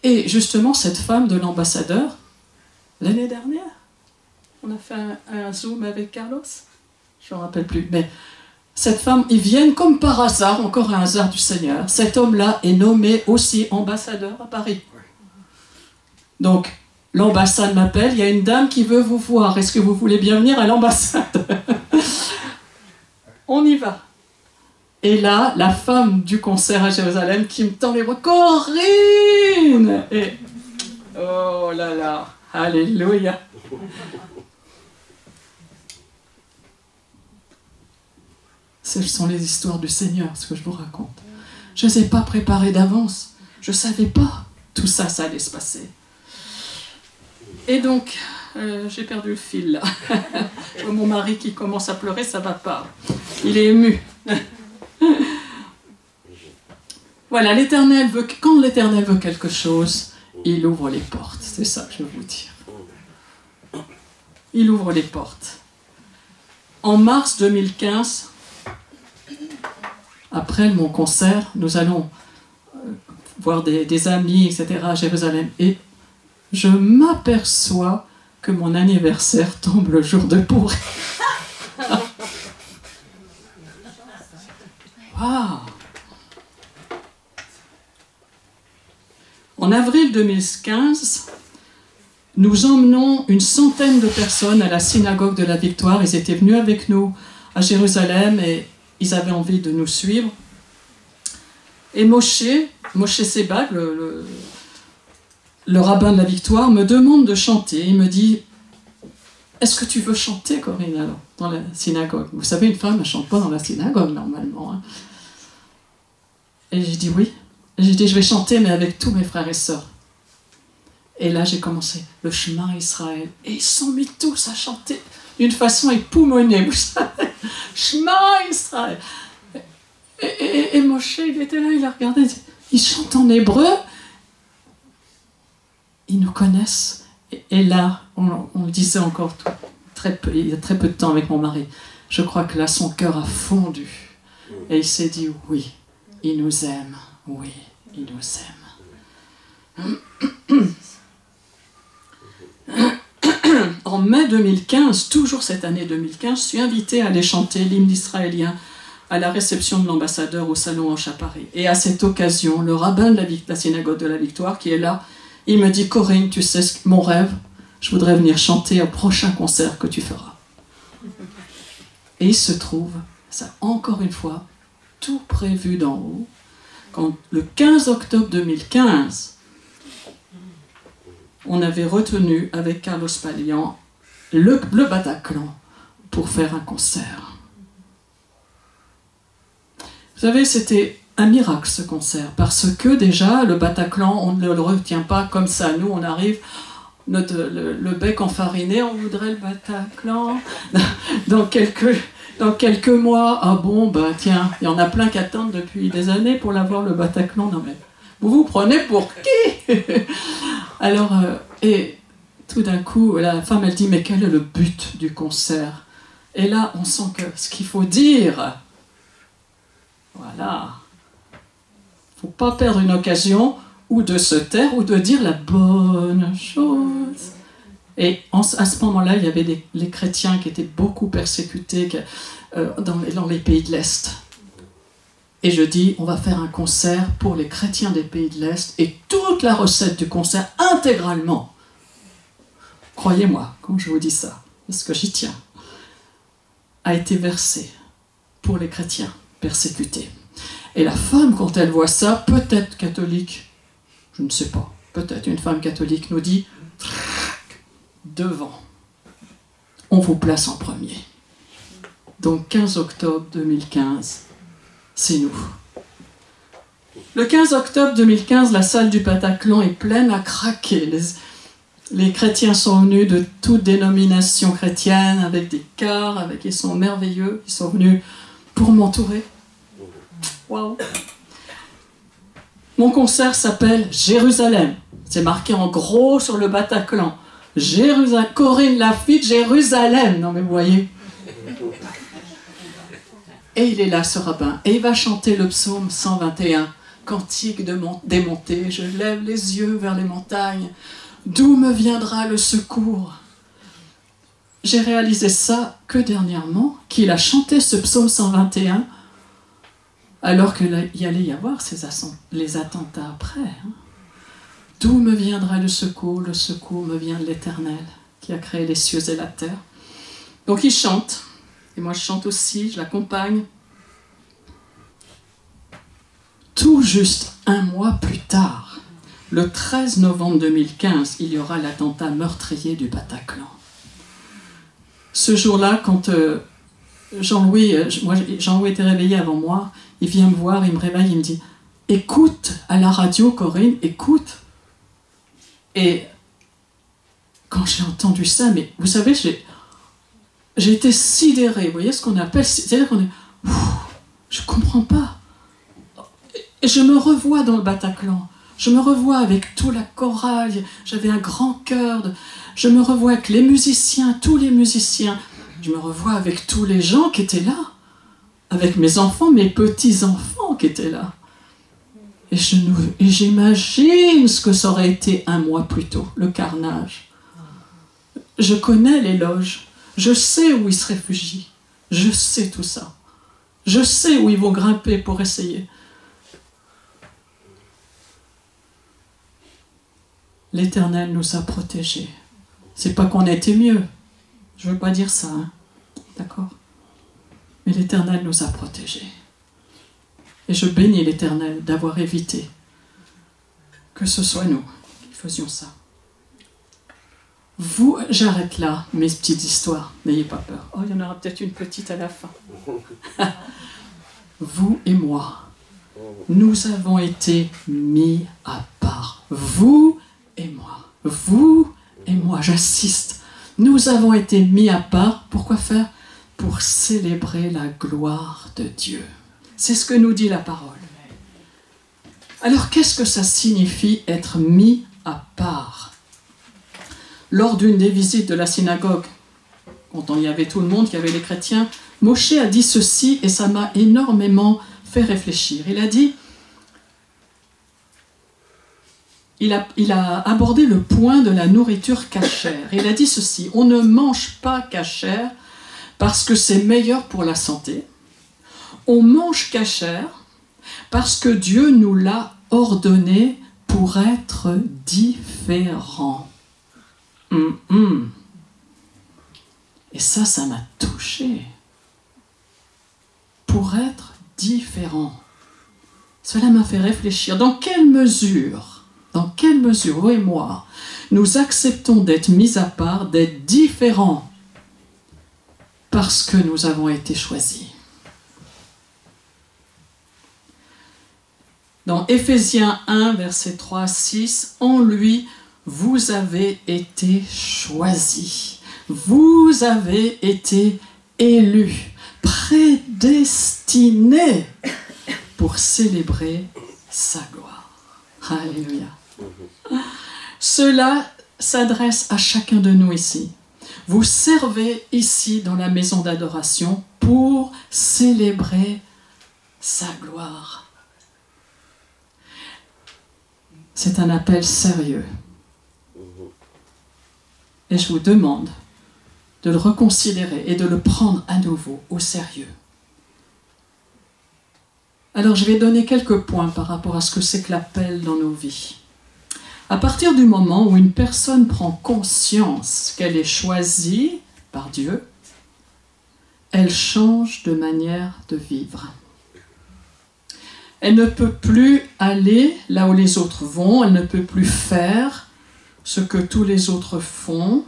Et justement, cette femme de l'ambassadeur, l'année dernière, on a fait un Zoom avec Carlos. Je ne me rappelle plus. Mais cette femme, ils viennent comme par hasard, encore un hasard du Seigneur. Cet homme-là est nommé aussi ambassadeur à Paris. Donc, l'ambassade m'appelle, il y a une dame qui veut vous voir. Est-ce que vous voulez bien venir à l'ambassade? On y va. Et là, la femme du concert à Jérusalem qui me tend les bras, Corinne! Et oh là là, alléluia! Ce sont les histoires du Seigneur, ce que je vous raconte. Je ne les ai pas préparées d'avance. Je ne savais pas tout ça, ça allait se passer. Et donc, j'ai perdu le fil là. Je vois mon mari qui commence à pleurer, ça ne va pas. Il est ému. Voilà, l'Éternel veut, quand l'Éternel veut quelque chose, il ouvre les portes. C'est ça que je veux vous dire. Il ouvre les portes. En mars 2015, après mon concert, nous allons voir des amis, etc. à Jérusalem. Et je m'aperçois que mon anniversaire tombe le jour de Pourim. Waouh! En avril 2015, nous emmenons une centaine de personnes à la synagogue de la Victoire. Ils étaient venus avec nous à Jérusalem et ils avaient envie de nous suivre. Et Moshe Sebag, le rabbin de la Victoire, me demande de chanter. Il me dit, est-ce que tu veux chanter, Corinne, alors, dans la synagogue? Vous savez, une femme ne chante pas dans la synagogue, normalement. Hein. Et j'ai dit oui. Et j'ai dit, je vais chanter, mais avec tous mes frères et sœurs. Et là, j'ai commencé le Shema Israël. Et ils sont mis tous à chanter d'une façon époumonée, vous savez. Shema Israël. Et Moshe, il était là, il a regardé. Ils chantent en hébreu. Ils nous connaissent. Et là, on le disait encore il y a très peu de temps avec mon mari. Je crois que là, son cœur a fondu. Et il s'est dit, oui, il nous aime. Oui, il nous aime. En mai 2015, toujours cette année 2015, je suis invitée à aller chanter l'hymne israélien à la réception de l'ambassadeur au Salon Hoche à Paris. Et à cette occasion, le rabbin de la synagogue de la Victoire, qui est là, il me dit « Corinne, tu sais mon rêve, je voudrais venir chanter au prochain concert que tu feras. » Et il se trouve, ça encore une fois, tout prévu d'en haut, quand le 15 octobre 2015, on avait retenu avec Carlos Palian le Bataclan pour faire un concert. Vous savez, c'était un miracle ce concert, parce que déjà, le Bataclan, on ne le retient pas comme ça. Nous, on arrive, le bec enfariné, on voudrait le Bataclan. Dans quelques mois, ah bon, bah tiens, il y en a plein qui attendent depuis des années pour l'avoir, le Bataclan. Non mais, vous vous prenez pour qui? Alors, et tout d'un coup, la femme, elle dit, mais quel est le but du concert? Et là, on sent que ce qu'il faut dire, voilà, faut pas perdre une occasion ou de se taire ou de dire la bonne chose. Et à ce moment-là, il y avait les chrétiens qui étaient beaucoup persécutés dans les pays de l'Est. Et je dis, on va faire un concert pour les chrétiens des pays de l'Est, et toute la recette du concert, intégralement, croyez-moi quand je vous dis ça, parce que j'y tiens, a été versée pour les chrétiens persécutés. Et la femme, quand elle voit ça, peut-être catholique, je ne sais pas, peut-être une femme catholique nous dit, devant, on vous place en premier. Donc 15 octobre 2015, c'est nous. Le 15 octobre 2015, la salle du Bataclan est pleine à craquer. Les chrétiens sont venus de toute dénomination chrétienne, avec des cars, ils sont merveilleux, ils sont venus pour m'entourer. Waouh! Mon concert s'appelle Jérusalem. C'est marqué en gros sur le Bataclan. Jérusalem, Corinne Lafitte, Jérusalem. Non mais vous voyez. Et il est là, ce rabbin, et il va chanter le psaume 121, cantique des montées. Je lève les yeux vers les montagnes. D'où me viendra le secours? J'ai réalisé ça que dernièrement, qu'il a chanté ce psaume 121, alors qu'il allait y avoir les attentats après. Hein. D'où me viendra le secours? Le secours me vient de l'Éternel, qui a créé les cieux et la terre. Donc il chante, et moi je chante aussi, je l'accompagne. Tout juste un mois plus tard, le 13 novembre 2015, il y aura l'attentat meurtrier du Bataclan. Ce jour-là, quand Jean-Louis était réveillé avant moi, il vient me voir, il me réveille, il me dit « Écoute à la radio, Corinne, écoute !» Et quand j'ai entendu ça, mais vous savez, j'ai été sidéré, vous voyez ce qu'on appelle, c'est-à-dire qu'on est, je ne comprends pas. Et je me revois dans le Bataclan, je me revois avec toute la chorale, j'avais un grand cœur, je me revois avec les musiciens, tous les musiciens, je me revois avec tous les gens qui étaient là, avec mes enfants, mes petits-enfants qui étaient là. Et j'imagine ce que ça aurait été un mois plus tôt, le carnage. Je connais les loges, je sais où ils se réfugient, je sais tout ça. Je sais où ils vont grimper pour essayer. L'Éternel nous a protégés. C'est pas qu'on a été mieux, je veux pas dire ça, hein. D'accord? Mais l'Éternel nous a protégés. Et je bénis l'Éternel d'avoir évité que ce soit nous qui faisions ça. Vous, j'arrête là mes petites histoires, n'ayez pas peur. Oh, il y en aura peut-être une petite à la fin. Vous et moi, nous avons été mis à part. Vous et moi, j'assiste. Nous avons été mis à part, pour quoi faire? Pour célébrer la gloire de Dieu. C'est ce que nous dit la parole. Alors, qu'est-ce que ça signifie être mis à part? Lors d'une des visites de la synagogue, quand il y avait tout le monde, il y avait les chrétiens, Moshe a dit ceci, et ça m'a énormément fait réfléchir. Il a dit, il a abordé le point de la nourriture cachère. Il a dit ceci, on ne mange pas cachère parce que c'est meilleur pour la santé. On mange cachère parce que Dieu nous l'a ordonné pour être différents. Et ça m'a touché. Pour être différent. Cela m'a fait réfléchir. Dans quelle mesure, vous et moi, nous acceptons d'être mis à part, d'être différents, parce que nous avons été choisis. Dans Éphésiens 1, versets 3 à 6, en lui, vous avez été choisis. Vous avez été élus, prédestinés pour célébrer sa gloire. Alléluia. Cela s'adresse à chacun de nous ici. Vous servez ici dans la maison d'adoration pour célébrer sa gloire. C'est un appel sérieux. Et je vous demande de le reconsidérer et de le prendre à nouveau au sérieux. Alors je vais donner quelques points par rapport à ce que c'est que l'appel dans nos vies. À partir du moment où une personne prend conscience qu'elle est choisie par Dieu, elle change de manière de vivre. Elle ne peut plus aller là où les autres vont, elle ne peut plus faire ce que tous les autres font.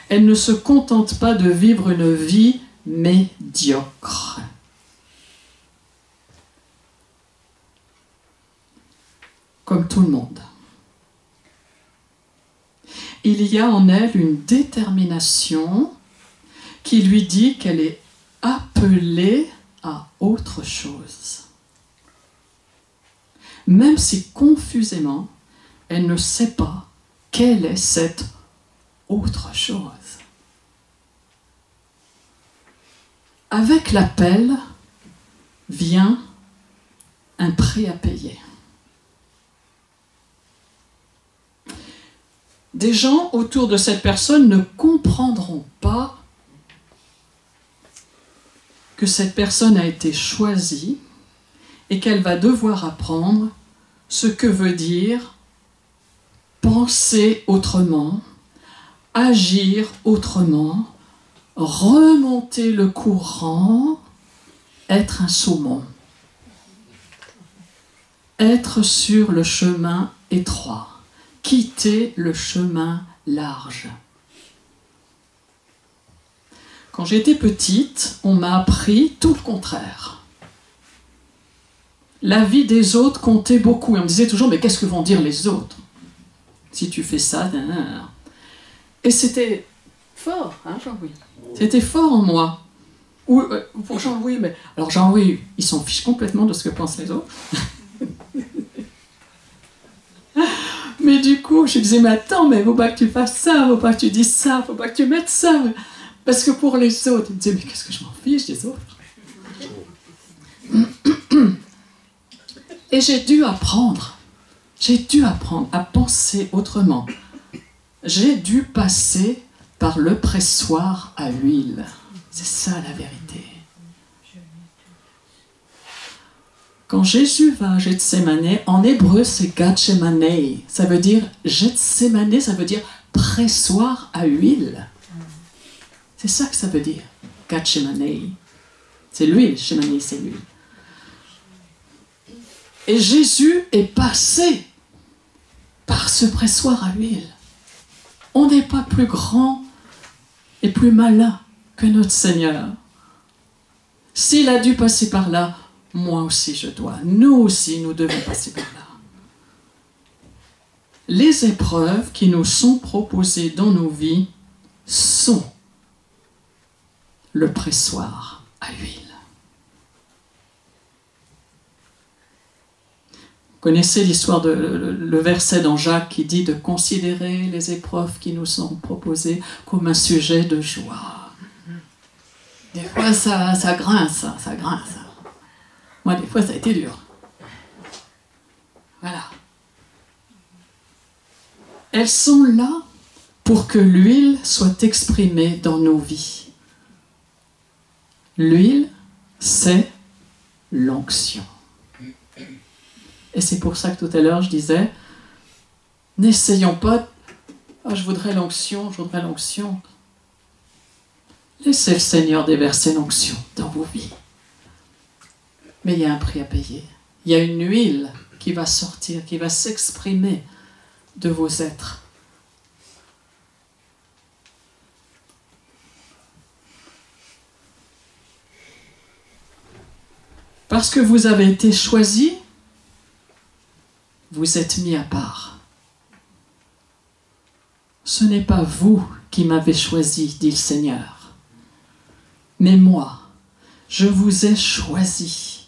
Elle ne se contente pas de vivre une vie médiocre. Comme tout le monde. Il y a en elle une détermination qui lui dit qu'elle est appelée à autre chose. Même si confusément, elle ne sait pas quelle est cette autre chose. Avec l'appel vient un prix à payer. Des gens autour de cette personne ne comprendront pas que cette personne a été choisie et qu'elle va devoir apprendre ce que veut dire penser autrement, agir autrement, remonter le courant, être un saumon, être sur le chemin étroit. Quitter le chemin large. Quand j'étais petite, on m'a appris tout le contraire. La vie des autres comptait beaucoup. Et on me disait toujours, mais qu'est-ce que vont dire les autres si tu fais ça? Et c'était fort, hein, Jean-Louis? C'était fort en moi. Ou pour Jean-Louis, mais... Alors Jean-Louis, il s'en fiche complètement de ce que pensent les autres. Mais du coup, je disais, mais attends, mais faut pas que tu fasses ça, faut pas que tu dises ça, faut pas que tu mettes ça. Parce que pour les autres, il me disait, mais qu'est-ce que je m'en fiche des autres? Et j'ai dû apprendre à penser autrement. J'ai dû passer par le pressoir à huile. C'est ça la vérité. Quand Jésus va à Gethsémane, en hébreu c'est Gatshemane. Ça veut dire Gethsémane, ça veut dire pressoir à huile. C'est ça que ça veut dire, Gatshemane. C'est l'huile, Shemane c'est l'huile. Et Jésus est passé par ce pressoir à huile. On n'est pas plus grand et plus malin que notre Seigneur. S'il a dû passer par là, moi aussi je dois. Nous aussi, nous devons passer par là. Les épreuves qui nous sont proposées dans nos vies sont le pressoir à huile. Vous connaissez l'histoire le verset dans Jacques qui dit de considérer les épreuves qui nous sont proposées comme un sujet de joie. Des fois, ça grince, ça grince. Moi, des fois, ça a été dur. Voilà. Elles sont là pour que l'huile soit exprimée dans nos vies. L'huile, c'est l'onction. Et c'est pour ça que tout à l'heure je disais, n'essayons pas, oh, je voudrais l'onction, je voudrais l'onction. Laissez le Seigneur déverser l'onction dans vos vies. Mais il y a un prix à payer. Il y a une huile qui va sortir, qui va s'exprimer de vos êtres. Parce que vous avez été choisi, vous êtes mis à part. Ce n'est pas vous qui m'avez choisi, dit le Seigneur, mais moi, je vous ai choisi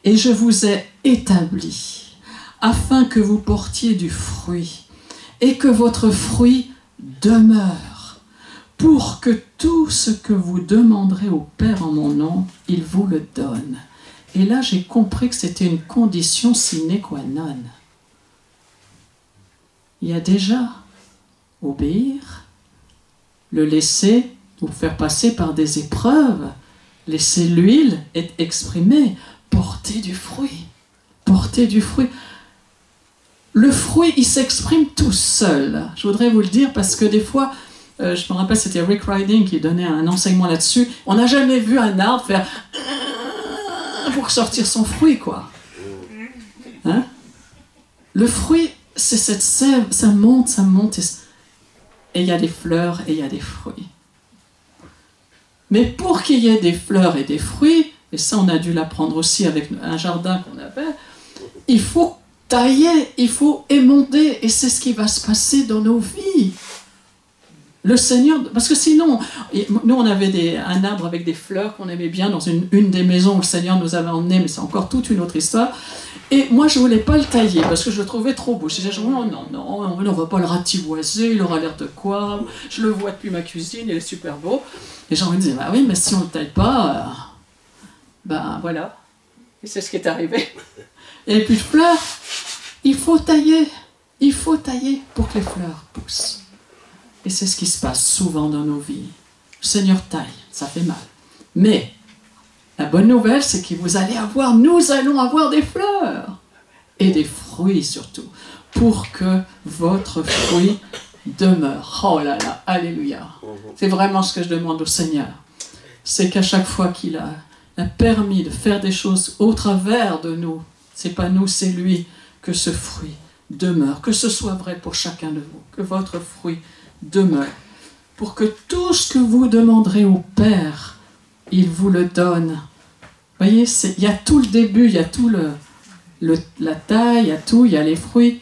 et je vous ai établi afin que vous portiez du fruit et que votre fruit demeure, pour que tout ce que vous demanderez au Père en mon nom, il vous le donne. Et là, j'ai compris que c'était une condition sine qua non. Il y a déjà obéir, le laisser vous faire passer par des épreuves, laisser l'huile être exprimée, porter du fruit. Porter du fruit. Le fruit, il s'exprime tout seul. Je voudrais vous le dire parce que des fois, je me rappelle, c'était Rick Riding qui donnait un enseignement là-dessus. On n'a jamais vu un arbre faire pour sortir son fruit, quoi. Hein? Le fruit, c'est cette sève, ça monte, et il y a des fleurs et il y a des fruits. Mais pour qu'il y ait des fleurs et des fruits, et ça on a dû l'apprendre aussi avec un jardin qu'on avait, il faut tailler, il faut émonder, et c'est ce qui va se passer dans nos vies. Le Seigneur, parce que sinon, nous on avait un arbre avec des fleurs qu'on aimait bien dans une des maisons où le Seigneur nous avait emmenés, mais c'est encore toute une autre histoire. Et moi je ne voulais pas le tailler parce que je le trouvais trop beau. Je disais, non, on ne va pas le ratiboiser, il aura l'air de quoi, je le vois depuis ma cuisine, il est super beau. Et Jean me disait, bah oui, mais si on ne le taille pas, ben voilà. Et c'est ce qui est arrivé. Et puis les fleurs, il faut tailler pour que les fleurs poussent. Et c'est ce qui se passe souvent dans nos vies. Le Seigneur taille, ça fait mal. Mais la bonne nouvelle, c'est que nous allons avoir des fleurs et des fruits surtout, pour que votre fruit demeure. Oh là là, alléluia. C'est vraiment ce que je demande au Seigneur. C'est qu'à chaque fois qu'il a permis de faire des choses au travers de nous, c'est pas nous, c'est lui, que ce fruit demeure, que ce soit vrai pour chacun de vous, que votre fruit demeure, pour que tout ce que vous demanderez au Père, il vous le donne. Vous voyez, il y a tout le début, il y a tout la taille, il y a les fruits,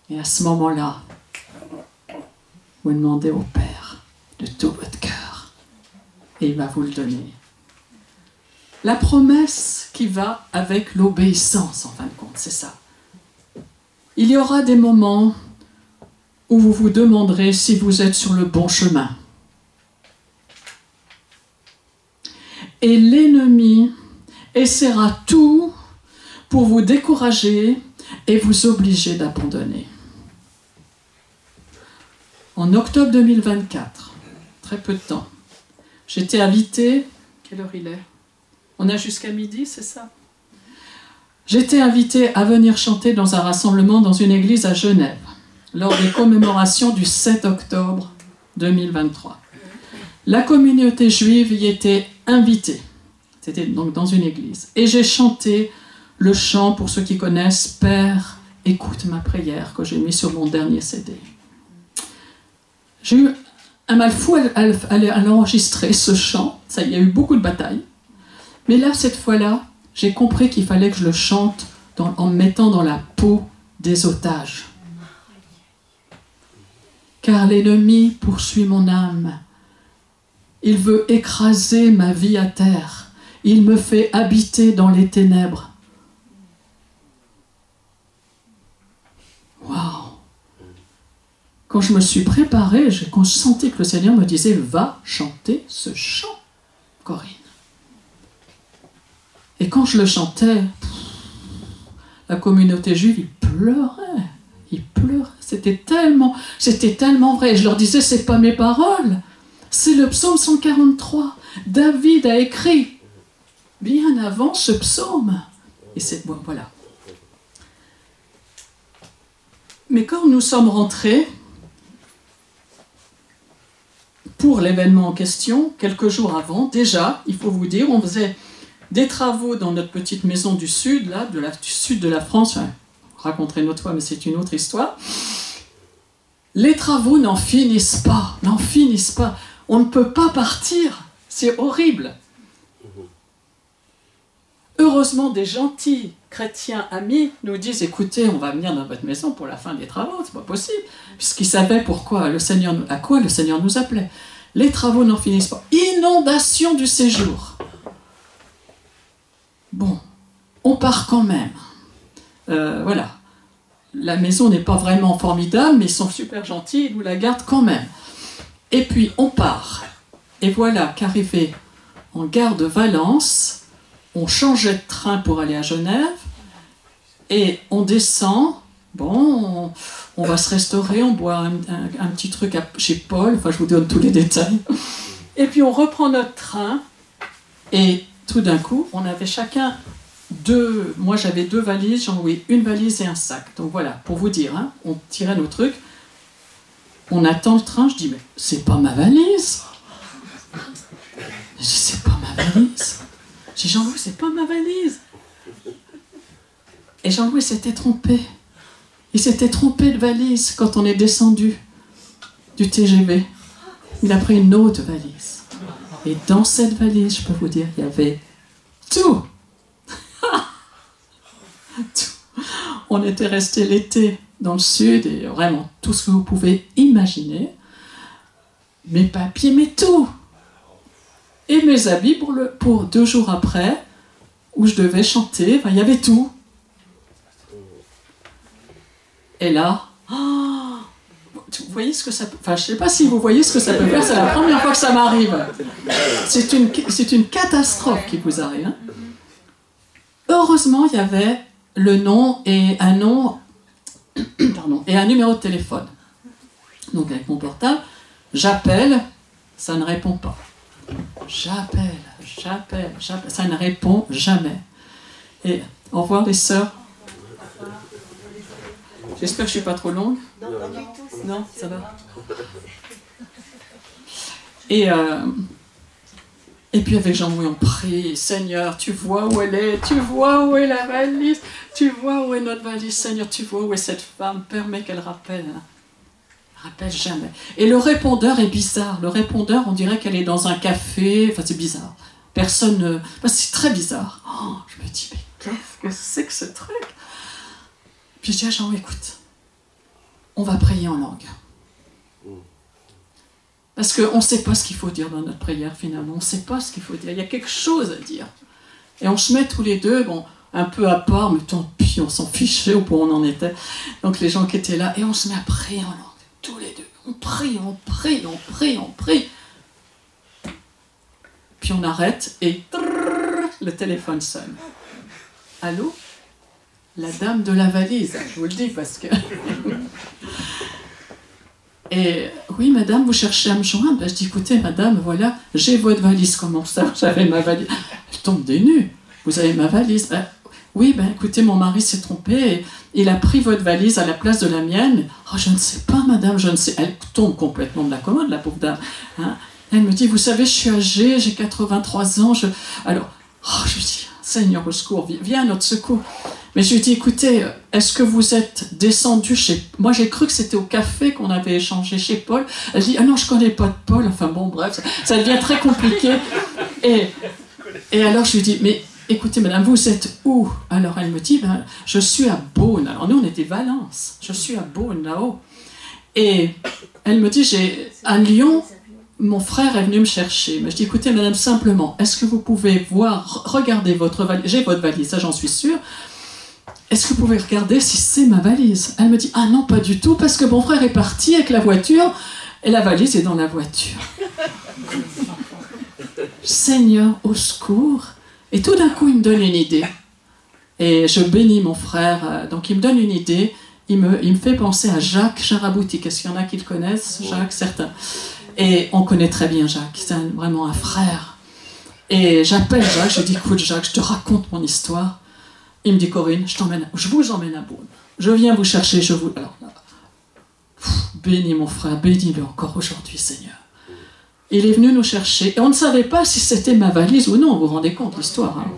et à ce moment-là, vous demandez au Père de tout votre cœur, et il va vous le donner. La promesse qui va avec l'obéissance, en fin de compte, c'est ça. Il y aura des moments où vous vous demanderez si vous êtes sur le bon chemin. Et l'ennemi essaiera tout pour vous décourager et vous obliger d'abandonner. En octobre 2024, très peu de temps, j'étais invitée, quelle heure il est? On a jusqu'à midi, c'est ça? J'étais invitée à venir chanter dans un rassemblement dans une église à Genève, lors des commémorations du 7 octobre 2023. La communauté juive y était invitée. C'était donc dans une église. Et j'ai chanté le chant, pour ceux qui connaissent, « Père, écoute ma prière » que j'ai mis sur mon dernier CD. J'ai eu un mal fou à l'enregistrer, ce chant. Ça, il y a eu beaucoup de batailles. Mais là, cette fois-là, j'ai compris qu'il fallait que je le chante en me mettant dans la peau des otages. Car l'ennemi poursuit mon âme. Il veut écraser ma vie à terre. Il me fait habiter dans les ténèbres. Waouh! Quand je me suis préparée, j'ai senti que le Seigneur me disait « Va chanter ce chant, Corinne. » Et quand je le chantais, la communauté juive, ils pleuraient. C'était tellement vrai. Et je leur disais, c'est pas mes paroles, c'est le psaume 143. David a écrit. bien avant ce psaume. Et c'est bon, voilà. Mais quand nous sommes rentrés pour l'événement en question, quelques jours avant, déjà, il faut vous dire, on faisait des travaux dans notre petite maison du sud, là, du sud de la France. Enfin, je raconterai une autre fois, mais c'est une autre histoire. Les travaux n'en finissent pas, n'en finissent pas. On ne peut pas partir, c'est horrible. Heureusement, des gentils chrétiens amis nous disent « Écoutez, on va venir dans votre maison pour la fin des travaux, c'est pas possible. » Puisqu'ils savaient pourquoi à quoi le Seigneur nous appelait. Les travaux n'en finissent pas. Inondation du séjour. Bon, on part quand même. Voilà. La maison n'est pas vraiment formidable, mais ils sont super gentils, ils nous la gardent quand même. Et puis, on part. Et voilà qu'arrivé en gare de Valence, on changeait de train pour aller à Genève, et on descend, bon, on va se restaurer, on boit un petit truc chez Paul, enfin je vous donne tous les détails, et puis on reprend notre train, et tout d'un coup, on avait chacun moi j'avais 2 valises, Jean-Louis, une valise et un sac, donc voilà, pour vous dire, hein, on tirait nos trucs, on attend le train, je dis, mais c'est pas ma valise, je dis, c'est pas ma valise. J'ai dit, Jean-Louis, c'est pas ma valise. Et Jean-Louis s'était trompé. Il s'était trompé de valise quand on est descendu du TGV. Il a pris une autre valise. Et dans cette valise, je peux vous dire, il y avait tout. Tout. On était resté l'été dans le sud, et vraiment tout ce que vous pouvez imaginer. Mes papiers, mais tout. Et mes habits pour 2 jours après, où je devais chanter, enfin, il y avait tout. Et là, oh, vous voyez ce que ça peut... Enfin, je ne sais pas si vous voyez ce que ça peut faire, c'est la première fois que ça m'arrive. C'est une catastrophe qui vous arrive. Hein. Heureusement, il y avait le nom et un numéro de téléphone. Donc avec mon portable, j'appelle, ça ne répond pas. J'appelle, ça ne répond jamais. Et au revoir les sœurs. J'espère que je ne suis pas trop longue. Non, pas du tout. Non, ça va. Et puis avec Jean-Louis, on prie, Seigneur, tu vois où elle est, tu vois où est la valise, tu vois où est notre valise, Seigneur, tu vois où est cette femme, permets qu'elle rappelle. Rappelle jamais. Et le répondeur est bizarre. Le répondeur, on dirait qu'elle est dans un café. Enfin, c'est bizarre. Personne ne... Enfin, c'est très bizarre. Oh, je me dis, mais qu'est-ce que c'est que ce truc? Puis je dis à Jean, écoute, on va prier en langue. Parce qu'on ne sait pas ce qu'il faut dire dans notre prière, finalement. On ne sait pas ce qu'il faut dire. Il y a quelque chose à dire. Et on se met tous les deux, bon, un peu à part, mais tant pis, on s'en fichait au point où on en était. Donc les gens qui étaient là, et on se met à prier en langue. Tous les deux, on prie, on prie, on prie, on prie. Puis on arrête et le téléphone sonne. Allô? La dame de la valise, je vous le dis parce que... Et oui, madame, vous cherchez à me joindre? Ben, je dis, écoutez, madame, voilà, j'ai votre valise. Comment ça? J'avais ma valise. Elle tombe des nues. Vous avez ma valise? Ben, oui, ben écoutez, mon mari s'est trompé et il a pris votre valise à la place de la mienne. Oh, je ne sais pas, madame, je ne sais. Elle tombe complètement de la commode, la pauvre dame. Hein. Elle me dit, vous savez, je suis âgée, j'ai 83 ans. Alors, oh, je lui dis, Seigneur, au secours, viens à notre secours. Mais je lui dis, écoutez, est-ce que vous êtes descendu chez... Moi, j'ai cru que c'était au café qu'on avait échangé chez Paul. Elle dit, ah non, je ne connais pas de Paul. Enfin bon, bref, ça devient très compliqué. Et alors, je lui dis, mais... Écoutez, madame, vous êtes où? Alors, elle me dit, ben, je suis à Beaune. Alors, nous, on était Valence. Je suis à Beaune, là-haut. Et elle me dit, j'ai à Lyon, mon frère est venu me chercher. Mais je dis, écoutez, madame, simplement, est-ce que vous pouvez voir, regarder votre valise? J'ai votre valise, ça, j'en suis sûre. Est-ce que vous pouvez regarder si c'est ma valise? Elle me dit, ah non, pas du tout, parce que mon frère est parti avec la voiture, et la valise est dans la voiture. Seigneur, au secours! Et tout d'un coup, il me donne une idée. Et je bénis mon frère. Donc, il me donne une idée. Il me fait penser à Jacques Jaraboutique. Est-ce qu'il y en a qui le connaissent? Jacques, certains. Et on connaît très bien Jacques. C'est vraiment un frère. Et j'appelle Jacques, je dis, écoute Jacques, je te raconte mon histoire. Il me dit, Corinne, je vous emmène à Beaune. Je viens vous chercher, je vous... Alors là, bénis mon frère, bénis-le encore aujourd'hui, Seigneur. Il est venu nous chercher, et on ne savait pas si c'était ma valise ou non, vous vous rendez compte de l'histoire. Hein.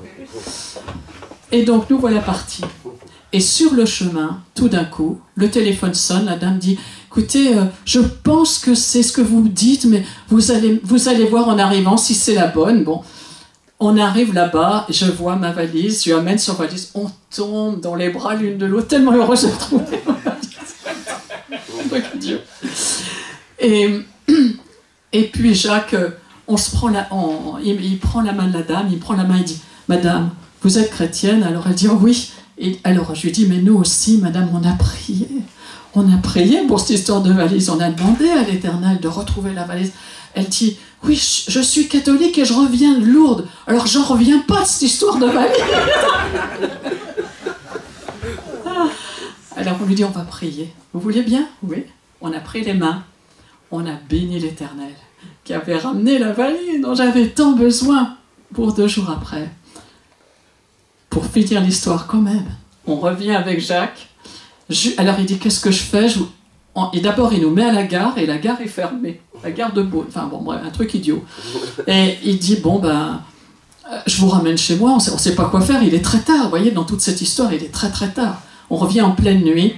Et donc, nous voilà partis. Et sur le chemin, tout d'un coup, le téléphone sonne, la dame dit, écoutez, je pense que c'est ce que vous me dites, mais vous allez voir en arrivant si c'est la bonne. Bon, on arrive là-bas, je vois ma valise, je lui amène sur valise, on tombe dans les bras l'une de l'autre, tellement heureuse de retrouver ma valise. Dieu. Et puis Jacques, on se prend il prend la main de la dame, il prend la main et dit, Madame, vous êtes chrétienne? Alors elle dit, oh oui. Et alors je lui dis, mais nous aussi, Madame, on a prié. On a prié pour cette histoire de valise. On a demandé à l'Éternel de retrouver la valise. Elle dit, oui, je suis catholique et je reviens de Lourdes. Alors j'en reviens pas de cette histoire de valise. Alors on lui dit, on va prier. Vous voulez bien? Oui. On a pris les mains. On a béni l'Éternel qui avait ramené la valise dont j'avais tant besoin pour 2 jours après. Pour finir l'histoire quand même, on revient avec Jacques. Alors il dit, qu'est-ce que je fais? Et d'abord il nous met à la gare, et la gare est fermée. La gare de Beaune, enfin bon bref, un truc idiot. Et il dit, bon ben, je vous ramène chez moi, on ne sait pas quoi faire, il est très tard. Vous voyez, dans toute cette histoire, il est très très tard. On revient en pleine nuit,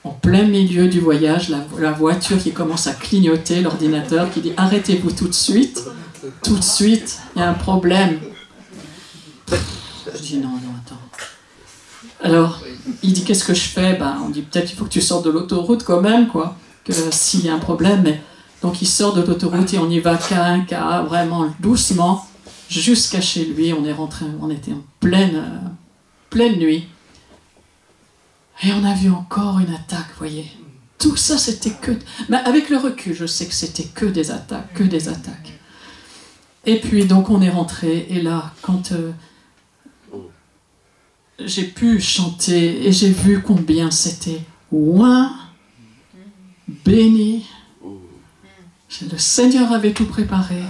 en plein milieu du voyage, la voiture qui commence à clignoter, l'ordinateur qui dit, arrêtez-vous tout de suite, il y a un problème. Je dis non, attends. Alors, il dit, qu'est-ce que je fais? On dit, peut-être qu'il faut que tu sortes de l'autoroute quand même, quoi. Que s'il y a un problème. Mais... Donc, il sort de l'autoroute et on y va qu'à un cas, vraiment doucement, jusqu'à chez lui. On est rentré, on était en pleine nuit. Et on a vu encore une attaque, vous voyez. Tout ça, c'était que... Mais avec le recul, je sais que c'était que des attaques. Et puis, donc, on est rentré. Et là, quand... j'ai pu chanter et j'ai vu combien c'était loin, béni. Le Seigneur avait tout préparé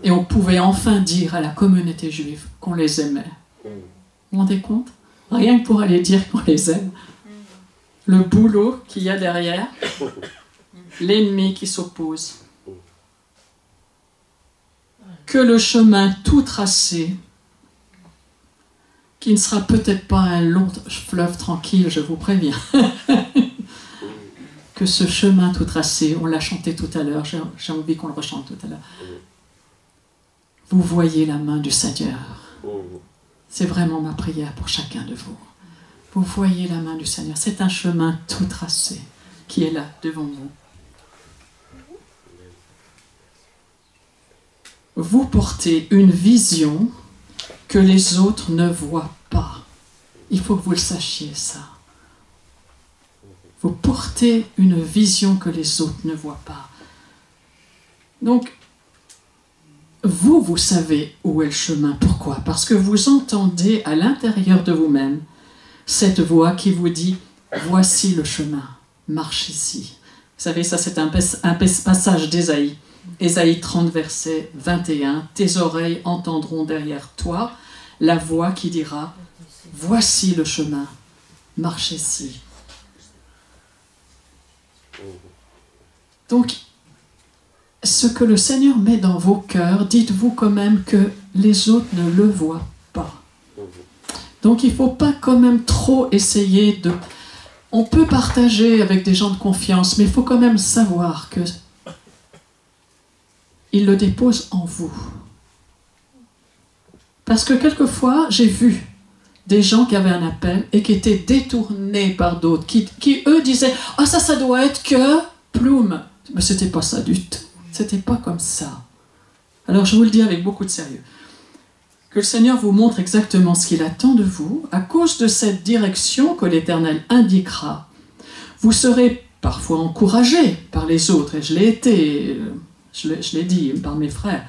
et on pouvait enfin dire à la communauté juive qu'on les aimait. Vous vous rendez compte? Rien que pour aller dire qu'on les aime. Le boulot qu'il y a derrière, l'ennemi qui s'oppose. Que le chemin tout tracé, qui ne sera peut-être pas un long fleuve tranquille, je vous préviens. Que ce chemin tout tracé, on l'a chanté tout à l'heure, j'ai envie qu'on le rechante tout à l'heure. Vous voyez la main du Seigneur. C'est vraiment ma prière pour chacun de vous. Vous voyez la main du Seigneur. C'est un chemin tout tracé qui est là devant vous. Vous portez une vision que les autres ne voient pas. Il faut que vous le sachiez, ça. Vous portez une vision que les autres ne voient pas. Donc, vous savez où est le chemin. Pourquoi? Parce que vous entendez à l'intérieur de vous-même cette voix qui vous dit « Voici le chemin, marchez-y ». Vous savez, ça c'est un passage d'Ésaïe. Ésaïe 30, verset 21. « Tes oreilles entendront derrière toi la voix qui dira « Voici le chemin, marchez-y ». Donc, ce que le Seigneur met dans vos cœurs, dites-vous quand même que les autres ne le voient pas. Donc, il ne faut pas quand même trop essayer de... On peut partager avec des gens de confiance, mais il faut quand même savoir que il le dépose en vous. Parce que quelquefois, j'ai vu des gens qui avaient un appel et qui étaient détournés par d'autres, qui eux disaient « Ah, ça doit être que ploum ». Mais ce n'était pas ça du tout. C'était pas comme ça. Alors je vous le dis avec beaucoup de sérieux. Que le Seigneur vous montre exactement ce qu'il attend de vous. À cause de cette direction que l'Éternel indiquera, vous serez parfois encouragé par les autres, et je l'ai été, je l'ai dit par mes frères,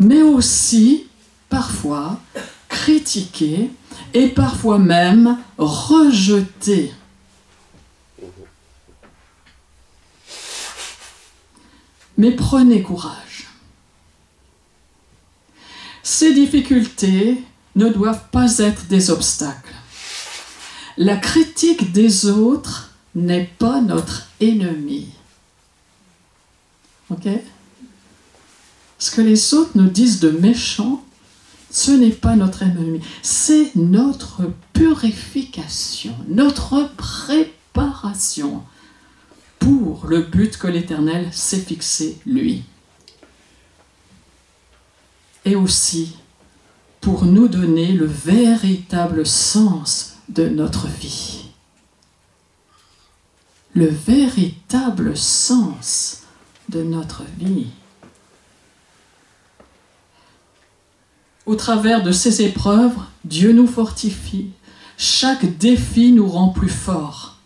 mais aussi parfois critiqué et parfois même rejeté. Mais prenez courage. Ces difficultés ne doivent pas être des obstacles. La critique des autres n'est pas notre ennemi. Ok? Ce que les autres nous disent de méchant, ce n'est pas notre ennemi. C'est notre purification, notre préparation pour le but que l'Éternel s'est fixé, lui. Et aussi pour nous donner le véritable sens de notre vie. Le véritable sens de notre vie. Au travers de ces épreuves, Dieu nous fortifie. Chaque défi nous rend plus forts.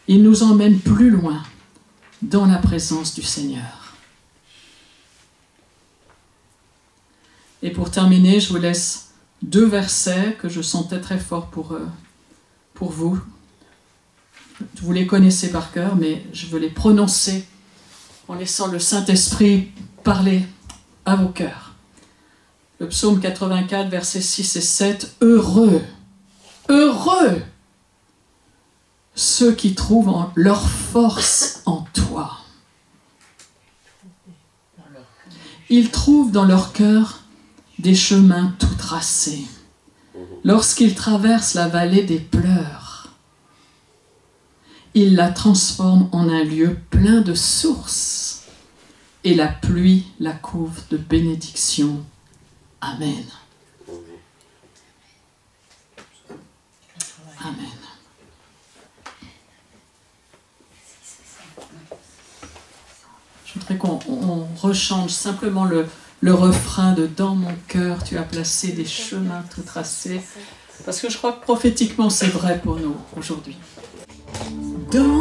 Il nous emmène plus loin dans la présence du Seigneur. Et pour terminer, je vous laisse 2 versets que je sentais très forts pour vous. Vous les connaissez par cœur, mais je veux les prononcer en laissant le Saint-Esprit parler à vos cœurs. Le psaume 84, versets 6 et 7. Heureux, heureux ceux qui trouvent leur force en toi. Ils trouvent dans leur cœur des chemins tout tracés. Lorsqu'ils traversent la vallée des pleurs, ils la transforment en un lieu plein de sources, et la pluie la couvre de bénédictions. Amen. Amen. Je voudrais qu'on rechange simplement le refrain de « Dans mon cœur, tu as placé des chemins tout tracés », parce que je crois que prophétiquement, c'est vrai pour nous aujourd'hui. Dans